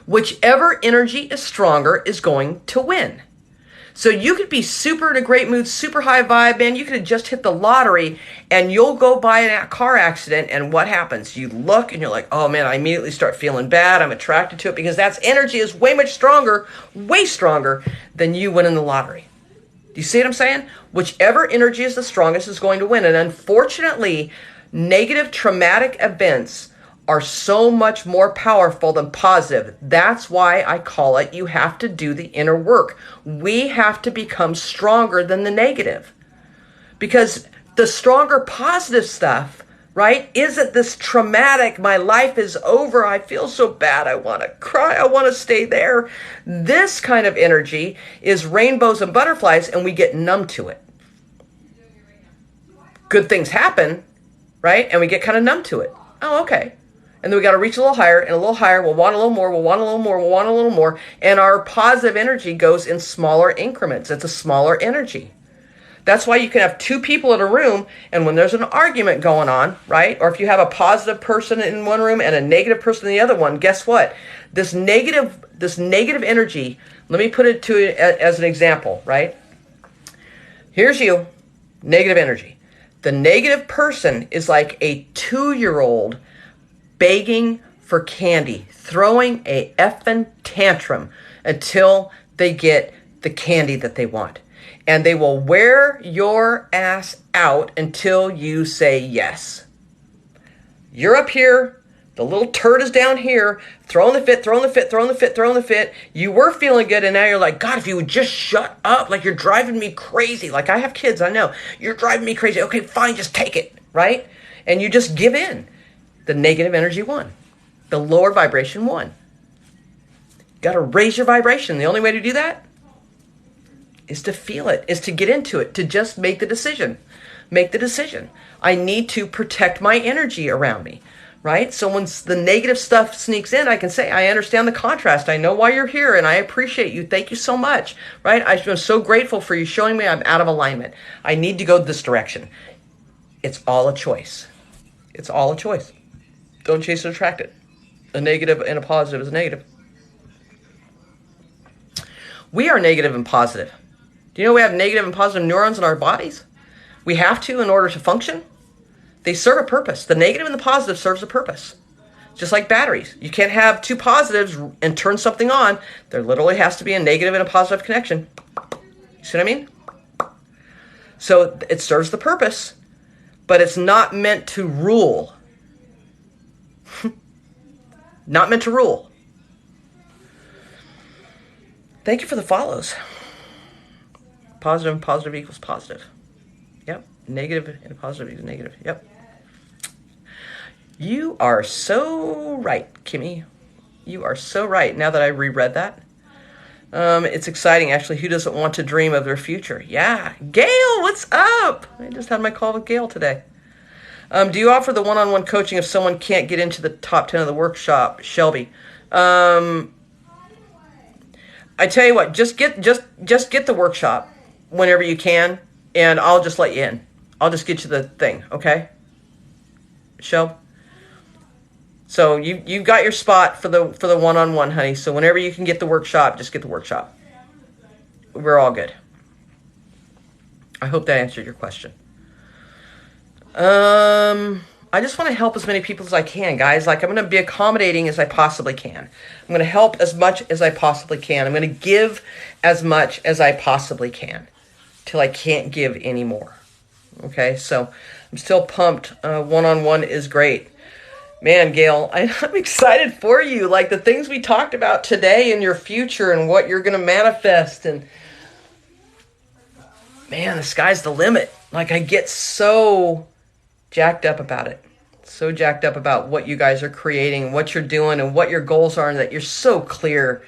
Whichever energy is stronger is going to win. So you could be super in a great mood, super high vibe, man. You could have just hit the lottery and you'll go by a car accident and what happens? You look and you're like, oh man, I immediately start feeling bad. I'm attracted to it because that's energy is way stronger than you winning the lottery. Do you see what I'm saying? Whichever energy is the strongest is going to win. And unfortunately, negative traumatic events are so much more powerful than positive. That's why I call it, you have to do the inner work. We have to become stronger than the negative. Because the stronger positive stuff, right, isn't this traumatic, my life is over, I feel so bad, I want to cry, I want to stay there. This kind of energy is rainbows and butterflies, and we get numb to it. Good things happen, right, and we get kind of numb to it. Oh, okay. And then we got to reach a little higher and a little higher. We'll want a little more. We'll want a little more. We'll want a little more. And our positive energy goes in smaller increments. It's a smaller energy. That's why you can have two people in a room, and when there's an argument going on, right? Or if you have a positive person in one room and a negative person in the other one, guess what? This negative energy, let me put it to you as an example, right? Here's you, negative energy. The negative person is like a 2-year-old begging for candy, throwing a effing tantrum until they get the candy that they want. And they will wear your ass out until you say yes. You're up here, the little turd is down here, throwing the fit. You were feeling good, and now you're like, God, if you would just shut up, like you're driving me crazy. Like I have kids, I know. You're driving me crazy. Okay, fine, just take it, right? And you just give in. The negative energy won. The lower vibration won. Got to raise your vibration. The only way to do that is to feel it, is to get into it, to just make the decision. Make the decision. I need to protect my energy around me, right? So when the negative stuff sneaks in, I can say, I understand the contrast. I know why you're here, and I appreciate you. Thank you so much, right? I'm so grateful for you showing me I'm out of alignment. I need to go this direction. It's all a choice. It's all a choice. Don't chase and attract it. A negative and a positive is a negative. We are negative and positive. Do you know we have negative and positive neurons in our bodies? We have to in order to function. They serve a purpose. The negative and the positive serves a purpose. Just like batteries. You can't have two positives and turn something on. There literally has to be a negative and a positive connection. You see what I mean? So it serves the purpose, but it's not meant to rule. Not meant to rule. Thank you for the follows. Positive and positive equals positive. Yep. Negative and positive equals negative. Yep. You are so right, Kimmy. You are so right. Now that I reread that, it's exciting, actually. Who doesn't want to dream of their future? Yeah. Gail, what's up? I just had my call with Gail today. Do you offer the one-on-one coaching if someone can't get into the top 10 of the workshop, Shelby? I tell you what, just get the workshop whenever you can, and I'll just let you in. I'll just get you the thing, okay? Shelby? So you got your spot for the one-on-one, honey. So whenever you can get the workshop, just get the workshop. We're all good. I hope that answered your question. I just want to help as many people as I can, guys. Like, I'm going to be accommodating as I possibly can. I'm going to help as much as I possibly can. I'm going to give as much as I possibly can till I can't give anymore. Okay, so I'm still pumped. One-on-one is great. Man, Gail, I'm excited for you. Like, the things we talked about today and your future and what you're going to manifest. And, man, the sky's the limit. Like, I get so jacked up about it. So jacked up about what you guys are creating, what you're doing, and what your goals are, and that you're so clear.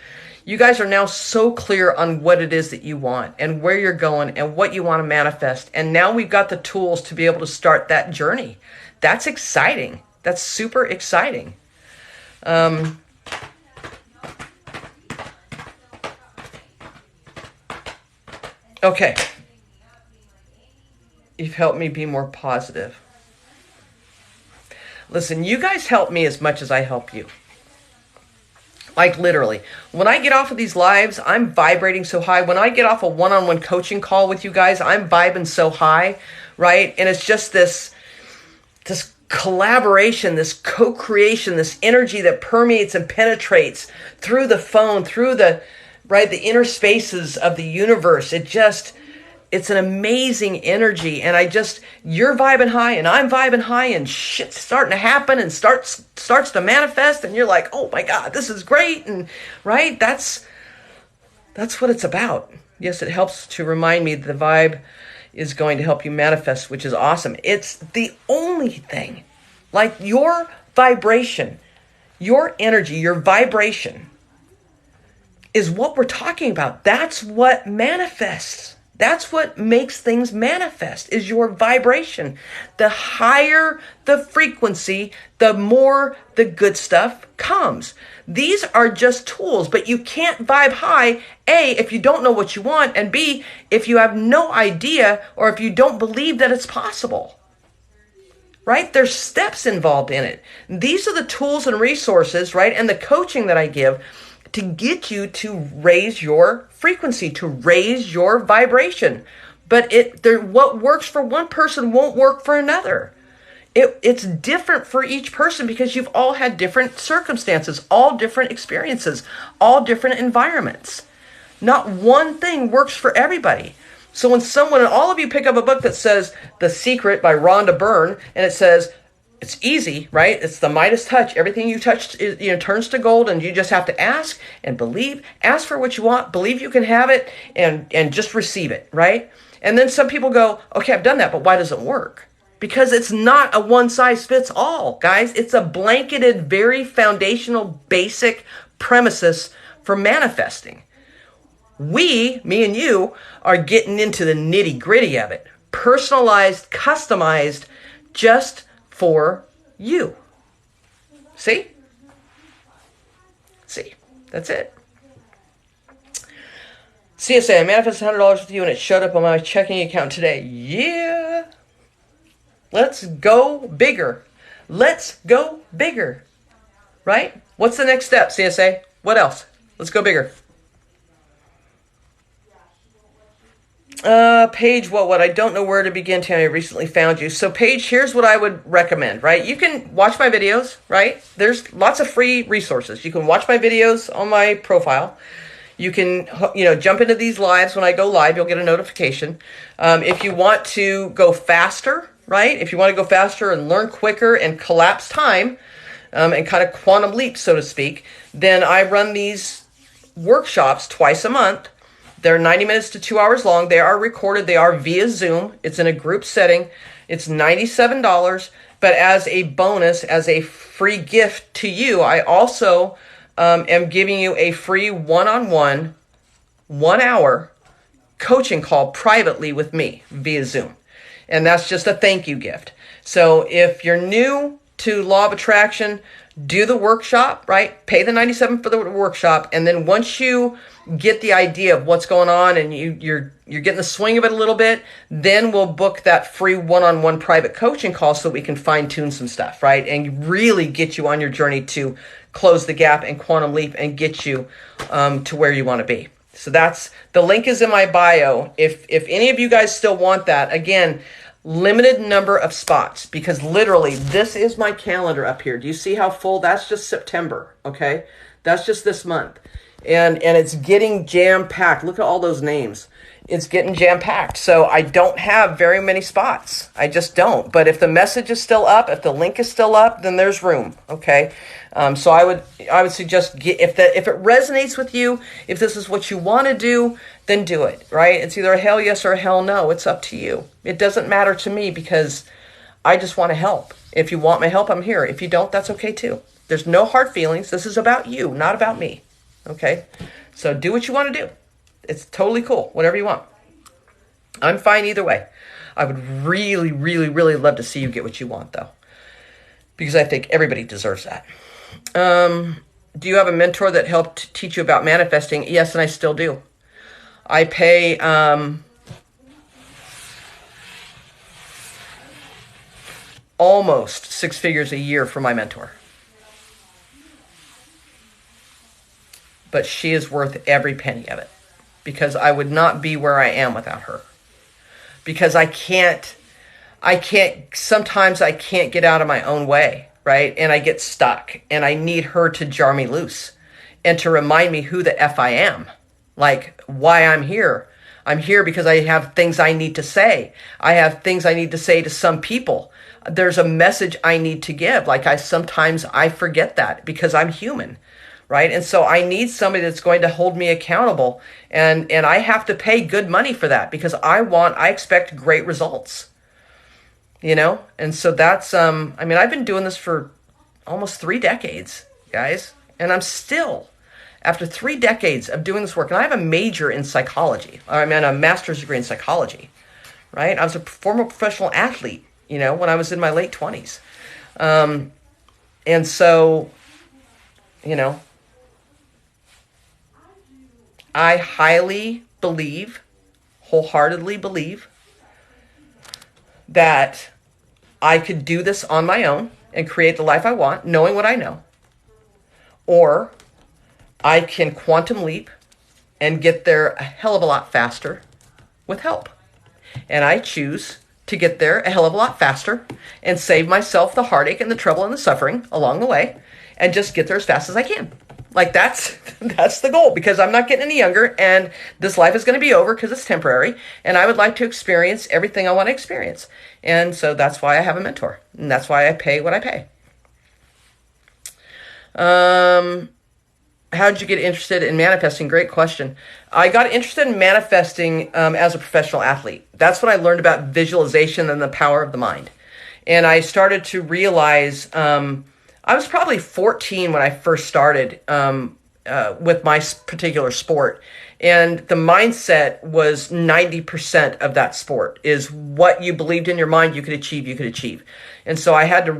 You guys are now so clear on what it is that you want and where you're going and what you want to manifest. And now we've got the tools to be able to start that journey. That's exciting. That's super exciting. Okay. You've helped me be more positive. Listen, you guys help me as much as I help you. Like, literally. When I get off of these lives, I'm vibrating so high. When I get off a one-on-one coaching call with you guys, I'm vibing so high, right? And it's just this collaboration, this co-creation, this energy that permeates and penetrates through the phone, through the inner spaces of the universe. It's an amazing energy. And you're vibing high and I'm vibing high and shit's starting to happen and starts to manifest. And you're like, oh my God, this is great. And right, that's what it's about. Yes, it helps to remind me that the vibe is going to help you manifest, which is awesome. It's the only thing. Like, your vibration, your energy, your vibration is what we're talking about. That's what manifests. That's what makes things manifest, is your vibration. The higher the frequency, the more the good stuff comes. These are just tools, but you can't vibe high, A, if you don't know what you want, and B, if you have no idea or if you don't believe that it's possible. Right? There's steps involved in it. These are the tools and resources, right, and the coaching that I give to get you to raise your frequency, to raise your vibration. But what works for one person won't work for another. It's different for each person because you've all had different circumstances, all different experiences, all different environments. Not one thing works for everybody. So when all of you pick up a book that says The Secret by Rhonda Byrne, and it says, it's easy, right? It's the Midas touch. Everything you touch turns to gold, and you just have to ask and believe. Ask for what you want, believe you can have it, and just receive it, right? And then some people go, okay, I've done that, but why doesn't it work? Because it's not a one-size-fits-all, guys. It's a blanketed, very foundational, basic premises for manifesting. Me and you, are getting into the nitty-gritty of it. Personalized, customized, just for you. See? That's it. CSA, I manifested $100 with you and it showed up on my checking account today. Yeah. Let's go bigger. Let's go bigger. Right? What's the next step, CSA? What else? Let's go bigger. Paige, what? I don't know where to begin, Tami. I recently found you. So, Paige, here's what I would recommend, right? You can watch my videos, right? There's lots of free resources. You can watch my videos on my profile. You can, jump into these lives. When I go live, you'll get a notification. If you want to go faster, right? If you want to go faster and learn quicker and collapse time, and kind of quantum leap, so to speak, then I run these workshops twice a month. They're 90 minutes to 2 hours long. They are recorded. They are via Zoom. It's in a group setting. It's $97. But as a bonus, as a free gift to you, I also am giving you a free one-on-one, 1 hour coaching call privately with me via Zoom. And that's just a thank you gift. So if you're new to Law of Attraction, do the workshop, right? Pay the $97 for the workshop. And then once you get the idea of what's going on and you're getting the swing of it a little bit, then we'll book that free one-on-one private coaching call so we can fine tune some stuff, right? And really get you on your journey to close the gap and quantum leap and get you to where you want to be. So that's, the link is in my bio. If any of you guys still want that, again, limited number of spots, because literally this is my calendar up here. Do you see how full? That's just September, okay? That's just this month. And it's getting jam-packed. Look at all those names. It's getting jam-packed. So I don't have very many spots. I just don't. But if the message is still up, if the link is still up, then there's room, okay? So I would suggest, if it resonates with you, if this is what you want to do, then do it, right? It's either a hell yes or a hell no. It's up to you. It doesn't matter to me because I just want to help. If you want my help, I'm here. If you don't, that's okay too. There's no hard feelings. This is about you, not about me, okay? So do what you want to do. It's totally cool, whatever you want. I'm fine either way. I would really, really, really love to see you get what you want, though, because I think everybody deserves that. Do you have a mentor that helped teach you about manifesting? Yes, and I still do. I pay almost 6 figures a year for my mentor. But she is worth every penny of it, because I would not be where I am without her. Because sometimes I can't get out of my own way, right? And I get stuck, and I need her to jar me loose and to remind me who the F I am, like why I'm here. I'm here because I have things I need to say. I have things I need to say to some people. There's a message I need to give. Like sometimes I forget that because I'm human, right? And so I need somebody that's going to hold me accountable, and I have to pay good money for that because I expect great results, you know? And so that's, I've been doing this for almost 3 decades, guys, and I'm still, after 3 decades of doing this work, and I have a major in psychology. A master's degree in psychology, right? I was a former professional athlete, you know, when I was in my late 20s. And so, you know, I wholeheartedly believe that I could do this on my own and create the life I want, knowing what I know. Or I can quantum leap and get there a hell of a lot faster with help. And I choose to get there a hell of a lot faster and save myself the heartache and the trouble and the suffering along the way and just get there as fast as I can. Like that's the goal, because I'm not getting any younger and this life is going to be over because it's temporary, and I would like to experience everything I want to experience. And so that's why I have a mentor, and that's why I pay what I pay. How did you get interested in manifesting? Great question. I got interested in manifesting as a professional athlete. That's when I learned about visualization and the power of the mind. And I started to realize, I was probably 14 when I first started with my particular sport. And the mindset was 90% of that sport is what you believed in your mind you could achieve. And so I had to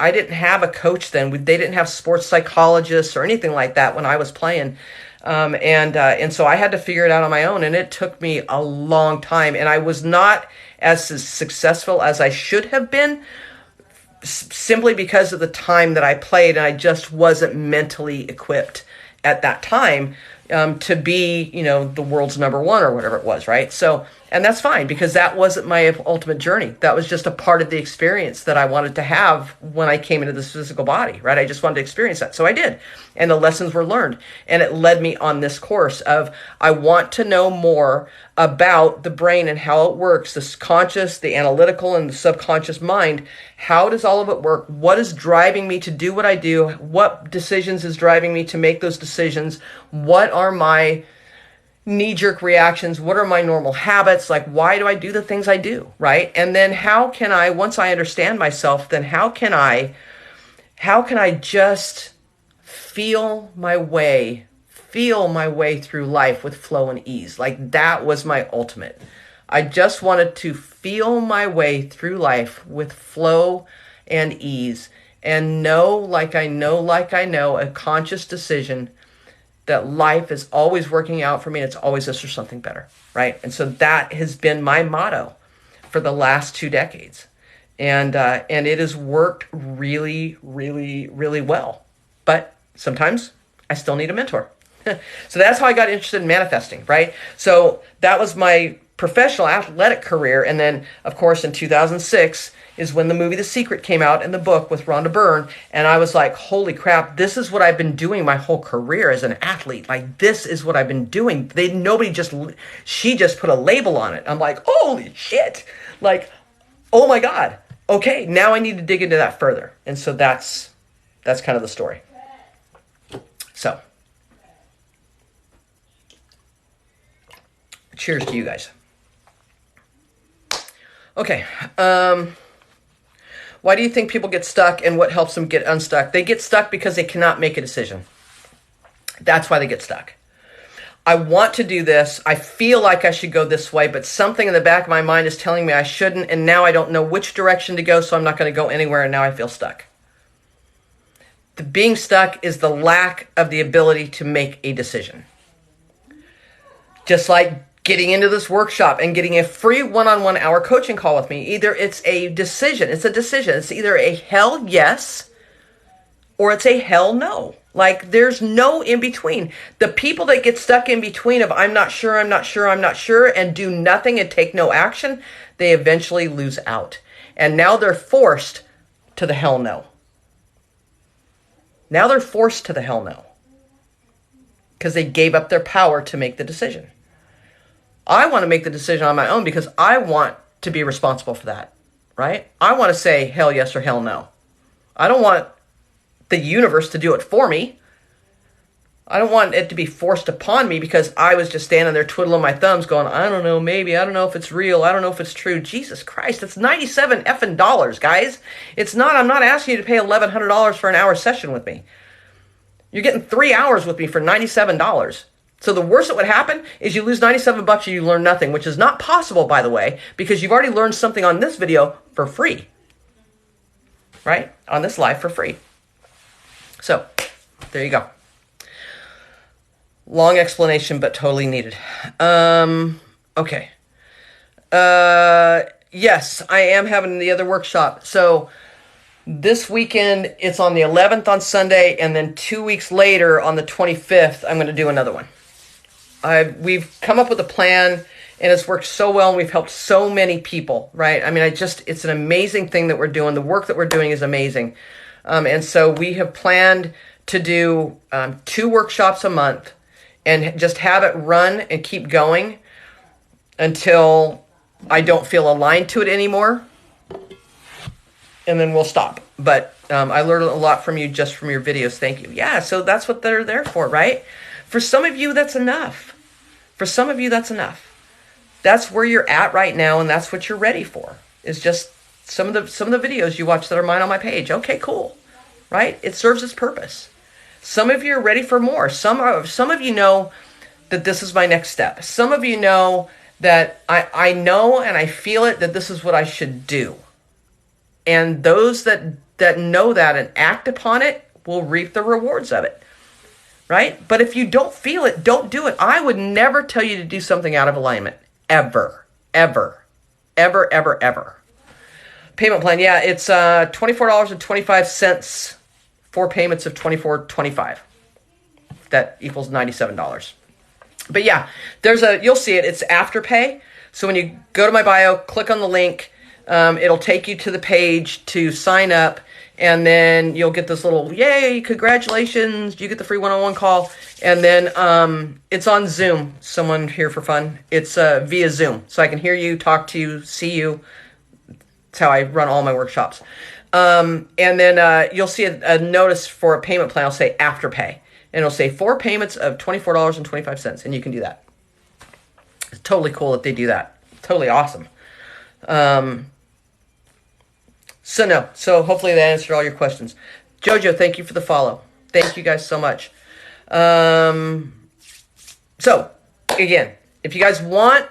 I didn't have a coach then. They didn't have sports psychologists or anything like that when I was playing. And so I had to figure it out on my own. And it took me a long time. And I was not as successful as I should have been, simply because of the time that I played, and I just wasn't mentally equipped at that time to be, you know, the world's number one or whatever it was, right? So, and that's fine, because that wasn't my ultimate journey. That was just a part of the experience that I wanted to have when I came into this physical body, right? I just wanted to experience that. So I did. And the lessons were learned. And it led me on this course of, I want to know more about the brain and how it works, the conscious, the analytical, and the subconscious mind. How does all of it work? What is driving me to do what I do? What decisions is driving me to make those decisions? What are my knee-jerk reactions? What are my normal habits? Like, why do I do the things I do, right? And then how can I, once I understand myself, then how can I just feel my way through life with flow and ease? Like, that was my ultimate. I just wanted to feel my way through life with flow and ease, and know, like I know, a conscious decision that life is always working out for me, and it's always this or something better, right? And so that has been my motto for the last 2 decades. And it has worked really, really, really well. But sometimes I still need a mentor. So that's how I got interested in manifesting, right? So that was my professional athletic career. And then, of course, in 2006 is when the movie The Secret came out and the book with Rhonda Byrne. And I was like, holy crap, this is what I've been doing my whole career as an athlete. Like, this is what I've been doing. She just put a label on it. I'm like, holy shit. Like, oh my God. Okay, now I need to dig into that further. And so that's kind of the story. So, cheers to you guys. Okay, why do you think people get stuck, and what helps them get unstuck? They get stuck because they cannot make a decision. That's why they get stuck. I want to do this. I feel like I should go this way, but something in the back of my mind is telling me I shouldn't, and now I don't know which direction to go, so I'm not going to go anywhere, and now I feel stuck. The being stuck is the lack of the ability to make a decision. Just like getting into this workshop and getting a free one-on-one hour coaching call with me. Either it's a decision. It's either a hell yes or it's a hell no. Like, there's no in between. The people that get stuck in between of I'm not sure, and do nothing and take no action, they eventually lose out. And now they're forced to the hell no. Now they're forced to the hell no. Because they gave up their power to make the decision. I want to make the decision on my own because I want to be responsible for that, right? I want to say hell yes or hell no. I don't want the universe to do it for me. I don't want it to be forced upon me because I was just standing there twiddling my thumbs going, I don't know, maybe, I don't know if it's real, I don't know if it's true. Jesus Christ, it's 97 effing dollars, guys. It's not, I'm not asking you to pay $1,100 for an hour session with me. You're getting 3 hours with me for $97. So the worst that would happen is you lose 97 bucks and you learn nothing, which is not possible, by the way, because you've already learned something on this video for free, right? On this live for free. So there you go. Long explanation, but totally needed. Okay. Yes, I am having the other workshop. So this weekend, it's on the 11th on Sunday, and then 2 weeks later on the 25th, I'm going to do another one. We've come up with a plan, and it's worked so well, and we've helped so many people, right? I mean, it's an amazing thing that we're doing. The work that we're doing is amazing. And so we have planned to do 2 workshops a month and just have it run and keep going until I don't feel aligned to it anymore. And then we'll stop. But I learned a lot from you just from your videos. Thank you. Yeah, so that's what they're there for, right? For some of you, that's enough. For some of you, that's enough. That's where you're at right now, and that's what you're ready for. It's just some of the videos you watch that are mine on my page. Okay, cool, right? It serves its purpose. Some of you are ready for more. Some of you know that this is my next step. Some of you know that I know and I feel it that this is what I should do. And those that know that and act upon it will reap the rewards of it. Right? But if you don't feel it, don't do it. I would never tell you to do something out of alignment. Ever. Ever. Ever, ever, ever. Payment plan. Yeah, it's $24.25. 4 payments of $24.25. That equals $97. But yeah, you'll see it. It's Afterpay. So when you go to my bio, click on the link. It'll take you to the page to sign up. And then you'll get this little, yay, congratulations, you get the free one-on-one call. And then it's on Zoom. Someone here for fun. It's via Zoom. So I can hear you, talk to you, see you. That's how I run all my workshops. And then you'll see a notice for a payment plan. I'll say Afterpay. And it'll say 4 payments of $24.25. And you can do that. totally cool that they do that. Totally awesome. So hopefully that answered all your questions. Jojo, thank you for the follow. Thank you guys so much. So, again, if you guys want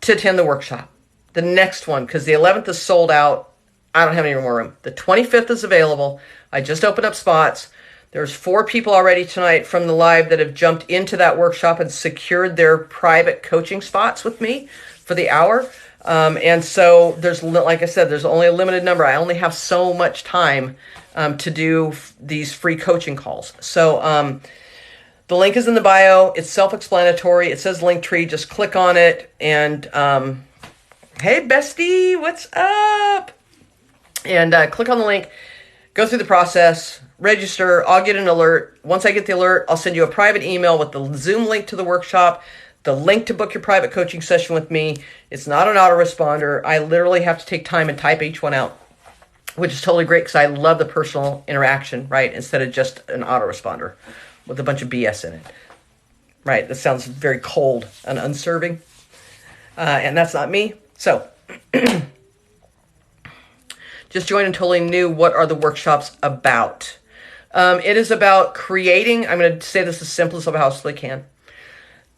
to attend the workshop, the next one, because the 11th is sold out, I don't have any more room. The 25th is available. I just opened up spots. There's 4 people already tonight from the live that have jumped into that workshop and secured their private coaching spots with me for the hour. And so there's, like I said, there's only a limited number. I only have so much time to do these free coaching calls. So the link is in the bio. It's self-explanatory. It says Linktree. Just click on it. And hey, bestie, what's up? And click on the link. Go through the process. Register. I'll get an alert. Once I get the alert, I'll send you a private email with the Zoom link to the workshop, the link to book your private coaching session with me. It's not an autoresponder. I literally have to take time and type each one out, which is totally great because I love the personal interaction, right? Instead of just an autoresponder with a bunch of BS in it, right? That sounds very cold and unserving, and that's not me. So just joined and totally new. What are the workshops about? It is about creating, I'm going to say this as simple as I possibly can.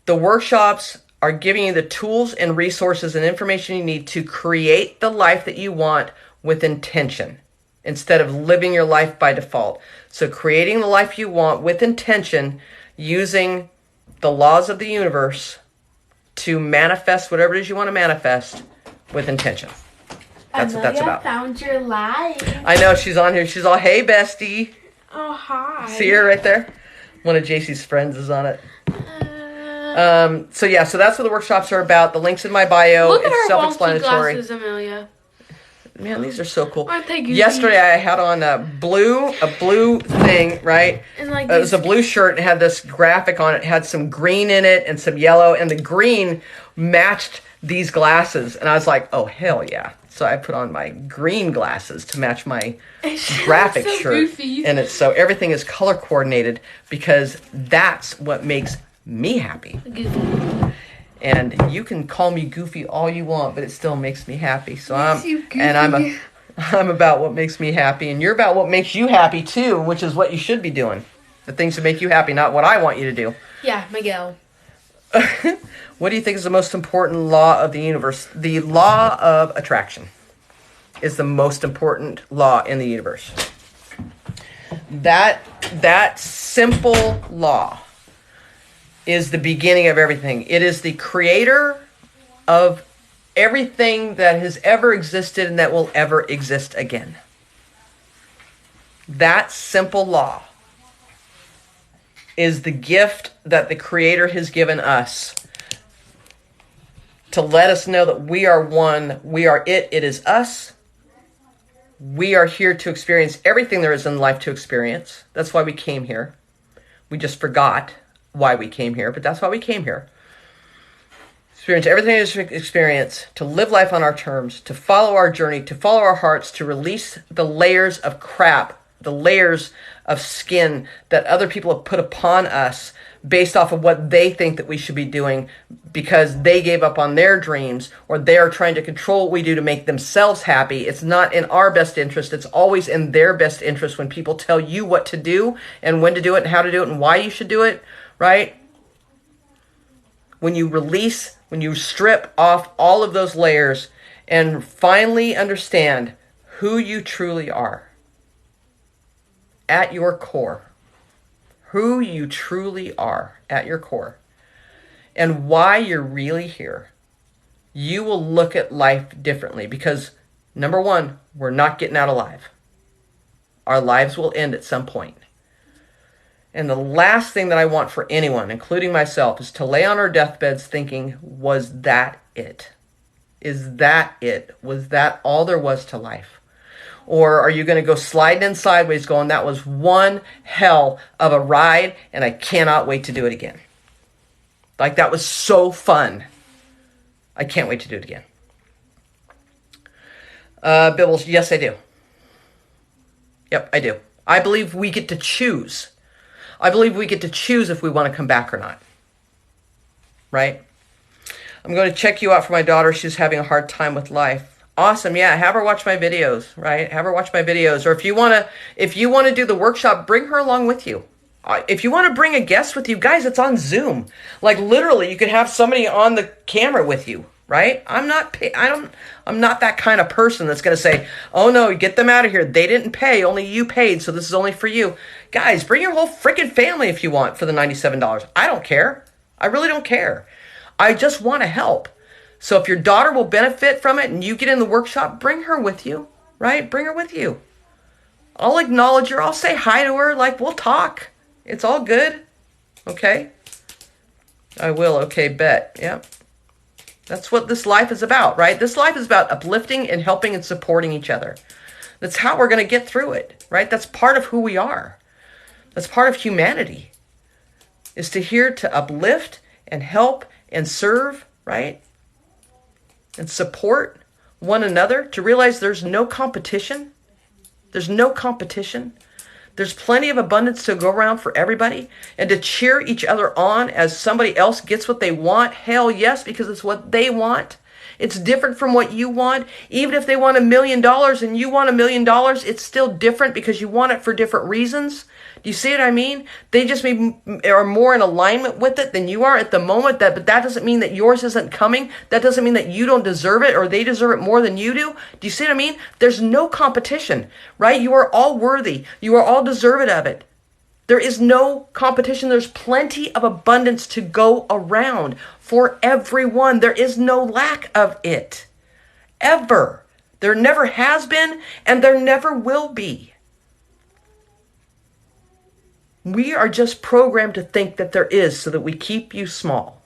The workshops are giving you the tools and resources and information you need to create the life that you want with intention instead of living your life by default. So creating the life you want with intention, using the laws of the universe to manifest whatever it is you want to manifest with intention. That's what that's about. I found your live. I know, she's on here. She's all, hey, bestie. Oh, hi. See her right there? One of JC's friends is on it. So that's what the workshops are about. The link's in my bio. Look at it's her self-explanatory. wonky glasses, Amelia. Man, these are so cool. Aren't they goofy? Yesterday I had on a blue thing, right? And like it was a blue shirt and had this graphic on it. It had some green in it and some yellow, and the green matched these glasses. And I was like, oh, hell yeah. So I put on my green glasses to match my graphic so shirt. Goofy. And it's so everything is color coordinated because that's what makes me happy. Goofy. And you can call me goofy all you want, but it still makes me happy. So I'm about what makes me happy, and you're about what makes you happy too, which is what you should be doing. The things that make you happy, not what I want you to do. Yeah, Miguel. What do you think is the most important law of the universe? The law of attraction is the most important law in the universe. That simple law is the beginning of everything. It is the creator of everything that has ever existed and that will ever exist again. That simple law is the gift that the Creator has given us to let us know that we are one, we are it, it is us. We are here to experience everything there is in life to experience. That's why we came here. We just forgot why we came here, but that's why we came here. Experience everything there is to experience, to live life on our terms, to follow our journey, to follow our hearts, to release the layers of crap, the layers of skin that other people have put upon us based off of what they think that we should be doing because they gave up on their dreams or they are trying to control what we do to make themselves happy. It's not in our best interest. It's always in their best interest when people tell you what to do and when to do it and how to do it and why you should do it, right? When you release, when you strip off all of those layers and finally understand who you truly are at your core, who you truly are at your core, and why you're really here, you will look at life differently because, number one, we're not getting out alive. Our lives will end at some point. And the last thing that I want for anyone, including myself, is to lay on our deathbeds thinking, was that it? Is that it? Was that all there was to life? Or are you going to go sliding in sideways going, that was one hell of a ride and I cannot wait to do it again. Like, that was so fun. I can't wait to do it again. Bibbles, yes, I do. Yep, I do. I believe we get to choose. I believe we get to choose if we want to come back or not. Right? I'm going to check you out for my daughter. She's having a hard time with life. Awesome. Yeah, have her watch my videos, right? Have her watch my videos. Or if you want to do the workshop, bring her along with you. If you want to bring a guest with you, guys, it's on Zoom. Like literally, you could have somebody on the camera with you, right? I'm not that kind of person that's going to say, "Oh no, get them out of here. They didn't pay. Only you paid, so this is only for you." Guys, bring your whole freaking family if you want for the $97. I don't care. I really don't care. I just want to help. So if your daughter will benefit from it and you get in the workshop, bring her with you, right? Bring her with you. I'll acknowledge her. I'll say hi to her. Like, we'll talk. It's all good. Okay? I will. Okay, bet. Yep. That's what this life is about, right? This life is about uplifting and helping and supporting each other. That's how we're going to get through it, right? That's part of who we are. That's part of humanity. Is to here to uplift and help and serve, right? And support one another, to realize there's no competition. There's no competition. There's plenty of abundance to go around for everybody, and to cheer each other on as somebody else gets what they want. Hell yes, because it's what they want. It's different from what you want. Even if they want $1 million and you want $1 million, it's still different because you want it for different reasons. Do you see what I mean? They just are more in alignment with it than you are at the moment. But that doesn't mean that yours isn't coming. That doesn't mean that you don't deserve it or they deserve it more than you do. Do you see what I mean? There's no competition, right? You are all worthy. You are all deserving of it. There is no competition. There's plenty of abundance to go around for everyone. There is no lack of it. Ever. There never has been, and there never will be. We are just programmed to think that there is, so that we keep you small,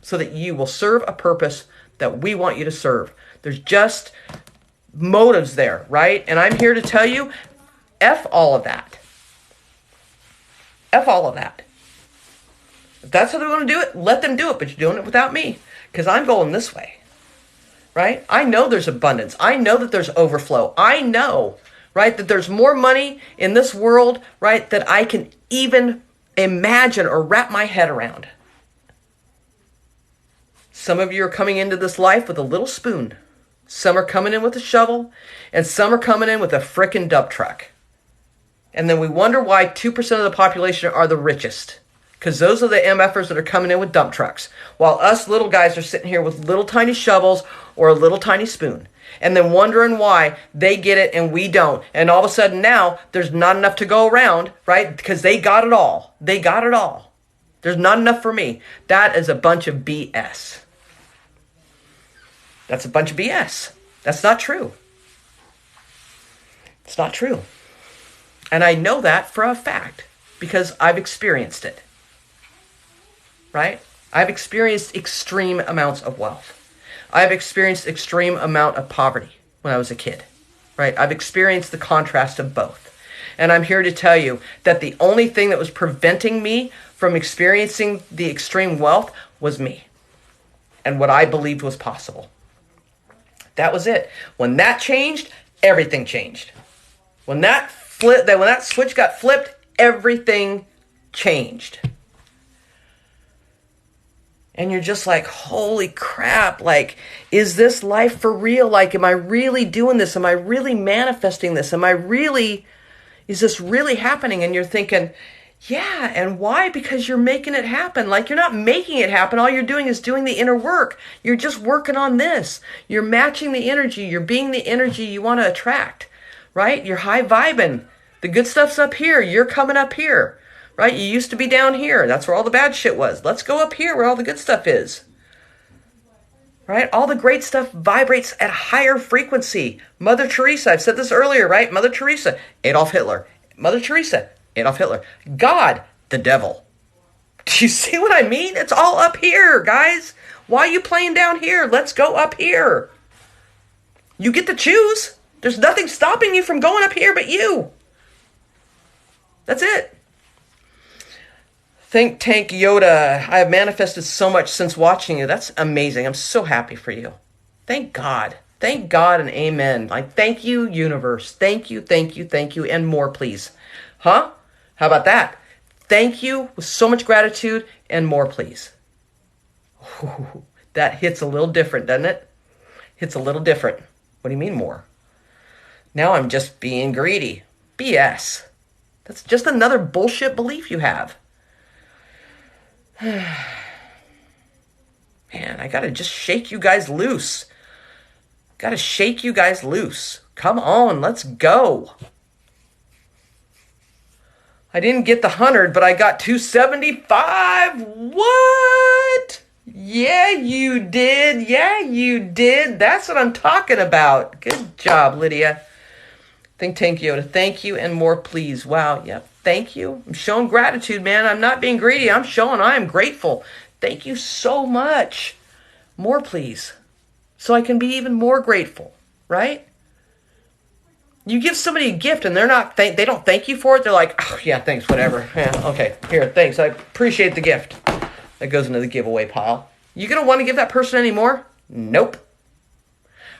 so that you will serve a purpose that we want you to serve. There's just motives there, right? And I'm here to tell you, F all of that. F all of that. If that's how they want to do it, let them do it, but you're doing it without me, because I'm going this way, right? I know there's abundance. I know that there's overflow. I know, right, that there's more money in this world, right, that I can even imagine or wrap my head around. Some of you are coming into this life with a little spoon. Some are coming in with a shovel, and some are coming in with a frickin' dump truck. And then we wonder why 2% of the population are the richest. Because those are the MFers that are coming in with dump trucks. While us little guys are sitting here with little tiny shovels or a little tiny spoon. And then wondering why they get it and we don't. And all of a sudden now, there's not enough to go around, right? Because they got it all. They got it all. There's not enough for me. That is a bunch of BS. That's a bunch of BS. That's not true. It's not true. And I know that for a fact because I've experienced it, right? I've experienced extreme amounts of wealth. I've experienced extreme amount of poverty when I was a kid, right? I've experienced the contrast of both. And I'm here to tell you that the only thing that was preventing me from experiencing the extreme wealth was me and what I believed was possible. That was it. When that changed, everything changed. When that switch got flipped, everything changed. And you're just like, holy crap, like, is this life for real? Like, am I really doing this? Am I really manifesting this? Is this really happening? And you're thinking, yeah, and why? Because you're making it happen. Like, you're not making it happen. All you're doing is doing the inner work. You're just working on this. You're matching the energy. You're being the energy you want to attract, right? You're high vibing. The good stuff's up here. You're coming up here, right? You used to be down here. That's where all the bad shit was. Let's go up here where all the good stuff is, right? All the great stuff vibrates at a higher frequency. Mother Teresa, I've said this earlier, right? Mother Teresa, Adolf Hitler. Mother Teresa, Adolf Hitler. God, the devil. Do you see what I mean? It's all up here, guys. Why are you playing down here? Let's go up here. You get to choose. There's nothing stopping you from going up here but you. That's it. Think Tank Yoda. I have manifested so much since watching you. That's amazing. I'm so happy for you. Thank God. Thank God and amen. Like, thank you, universe. Thank you, thank you, thank you, and more, please. Huh? How about that? Thank you with so much gratitude and more, please. Ooh, That hits a little different, doesn't it? Hits a little different. What do you mean more? Now I'm just being greedy. BS. That's just another bullshit belief you have. Man, I gotta just shake you guys loose. Gotta shake you guys loose. Come on, let's go. I didn't get the 100, but I got 275. What? Yeah, you did. Yeah, you did. That's what I'm talking about. Good job, Lydia. Think Tank Yoda. Thank you and more, please. Wow. Yep. Thank you. I'm showing gratitude, man. I'm not being greedy. I'm showing I am grateful. Thank you so much. More, please. So I can be even more grateful, right? You give somebody a gift and they don't thank you for it. They're like, oh, yeah, thanks, whatever. Yeah, okay, here, thanks. I appreciate the gift. That goes into the giveaway pile. You going to want to give that person any more? Nope.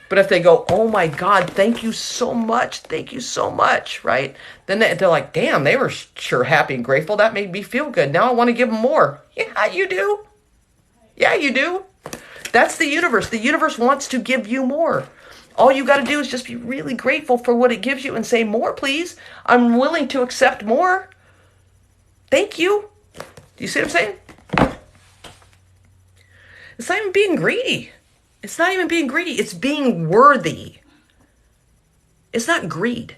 But if they go, oh my God, thank you so much, right? Then they're like, damn, they were sure happy and grateful. That made me feel good. Now I want to give them more. Yeah, you do. Yeah, you do. That's the universe. The universe wants to give you more. All you got to do is just be really grateful for what it gives you and say, more, please. I'm willing to accept more. Thank you. Do you see what I'm saying? It's not even being greedy. It's not even being greedy. It's being worthy. It's not greed.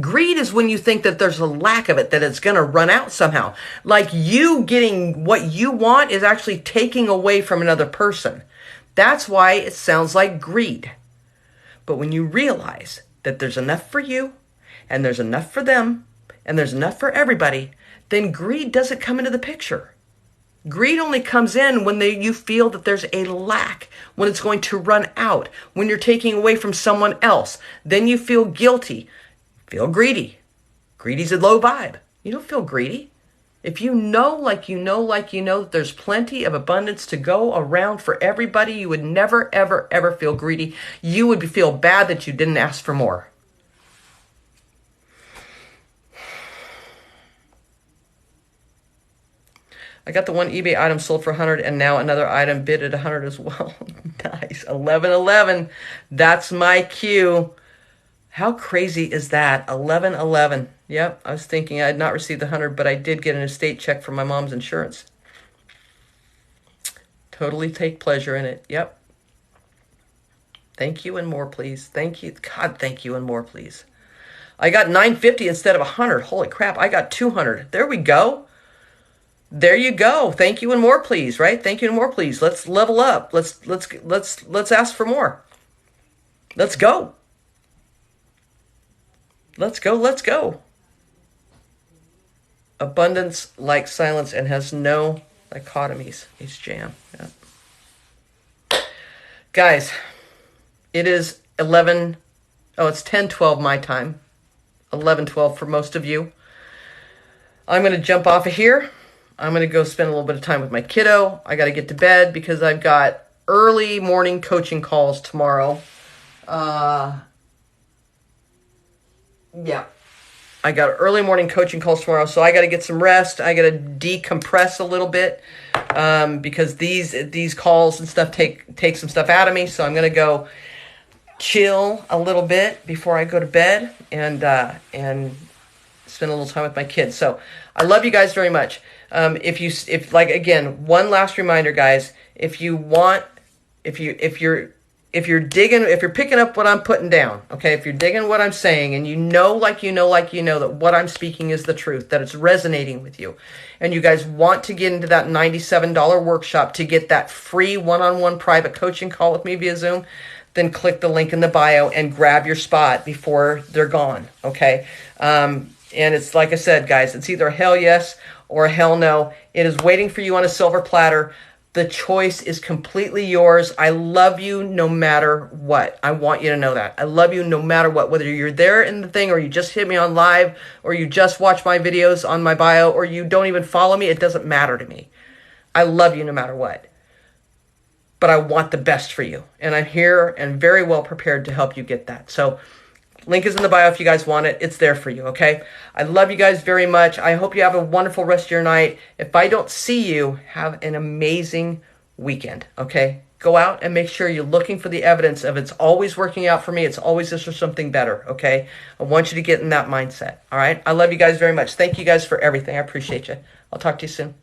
Greed is when you think that there's a lack of it, that it's going to run out somehow. Like you getting what you want is actually taking away from another person. That's why it sounds like greed. But when you realize that there's enough for you, and there's enough for them, and there's enough for everybody, then greed doesn't come into the picture. Greed only comes in when you feel that there's a lack, when it's going to run out, when you're taking away from someone else. Then you feel guilty, feel greedy. Greedy's a low vibe. You don't feel greedy. If you know that there's plenty of abundance to go around for everybody, you would never, ever, ever feel greedy. You would feel bad that you didn't ask for more. I got the one eBay item sold for 100 and now another item bid at 100 as well. Nice. 1111. That's my cue. How crazy is that? 1111. Yep, I was thinking I had not received the 100, but I did get an estate check from my mom's insurance. Totally take pleasure in it. Yep. Thank you and more, please. Thank you. God, thank you and more, please. I got 950 instead of 100. Holy crap, I got 200. There we go. There you go. Thank you and more, please, right? Thank you and more, please. Let's level up. Let's ask for more. Let's go. Let's go. Abundance like silence and has no dichotomies. It's jam. Yeah. Guys, it is 10:12 my time. 11:12 for most of you. I'm going to jump off of here. I'm going to go spend a little bit of time with my kiddo. I got to get to bed because I've got early morning coaching calls tomorrow. Yeah. I got early morning coaching calls tomorrow, so I got to get some rest. I got to decompress a little bit because these calls and stuff take some stuff out of me. So I'm going to go chill a little bit before I go to bed and spend a little time with my kids. So I love you guys very much. Again, one last reminder, guys, if you're picking up what I'm putting down, okay, if you're digging what I'm saying and you know that what I'm speaking is the truth, that it's resonating with you, and you guys want to get into that $97 workshop to get that free one-on-one private coaching call with me via Zoom, then click the link in the bio and grab your spot before they're gone, okay? And it's like I said, guys, it's either a hell yes or a hell no. It is waiting for you on a silver platter. The choice is completely yours. I love you no matter what. I want you to know that. I love you no matter what. Whether you're there in the thing or you just hit me on live or you just watch my videos on my bio or you don't even follow me, it doesn't matter to me. I love you no matter what. But I want the best for you. And I'm here and very well prepared to help you get that. So link is in the bio if you guys want it. It's there for you, okay? I love you guys very much. I hope you have a wonderful rest of your night. If I don't see you, have an amazing weekend, okay? Go out and make sure you're looking for the evidence of it's always working out for me. It's always this or something better, okay? I want you to get in that mindset, all right? I love you guys very much. Thank you guys for everything. I appreciate you. I'll talk to you soon.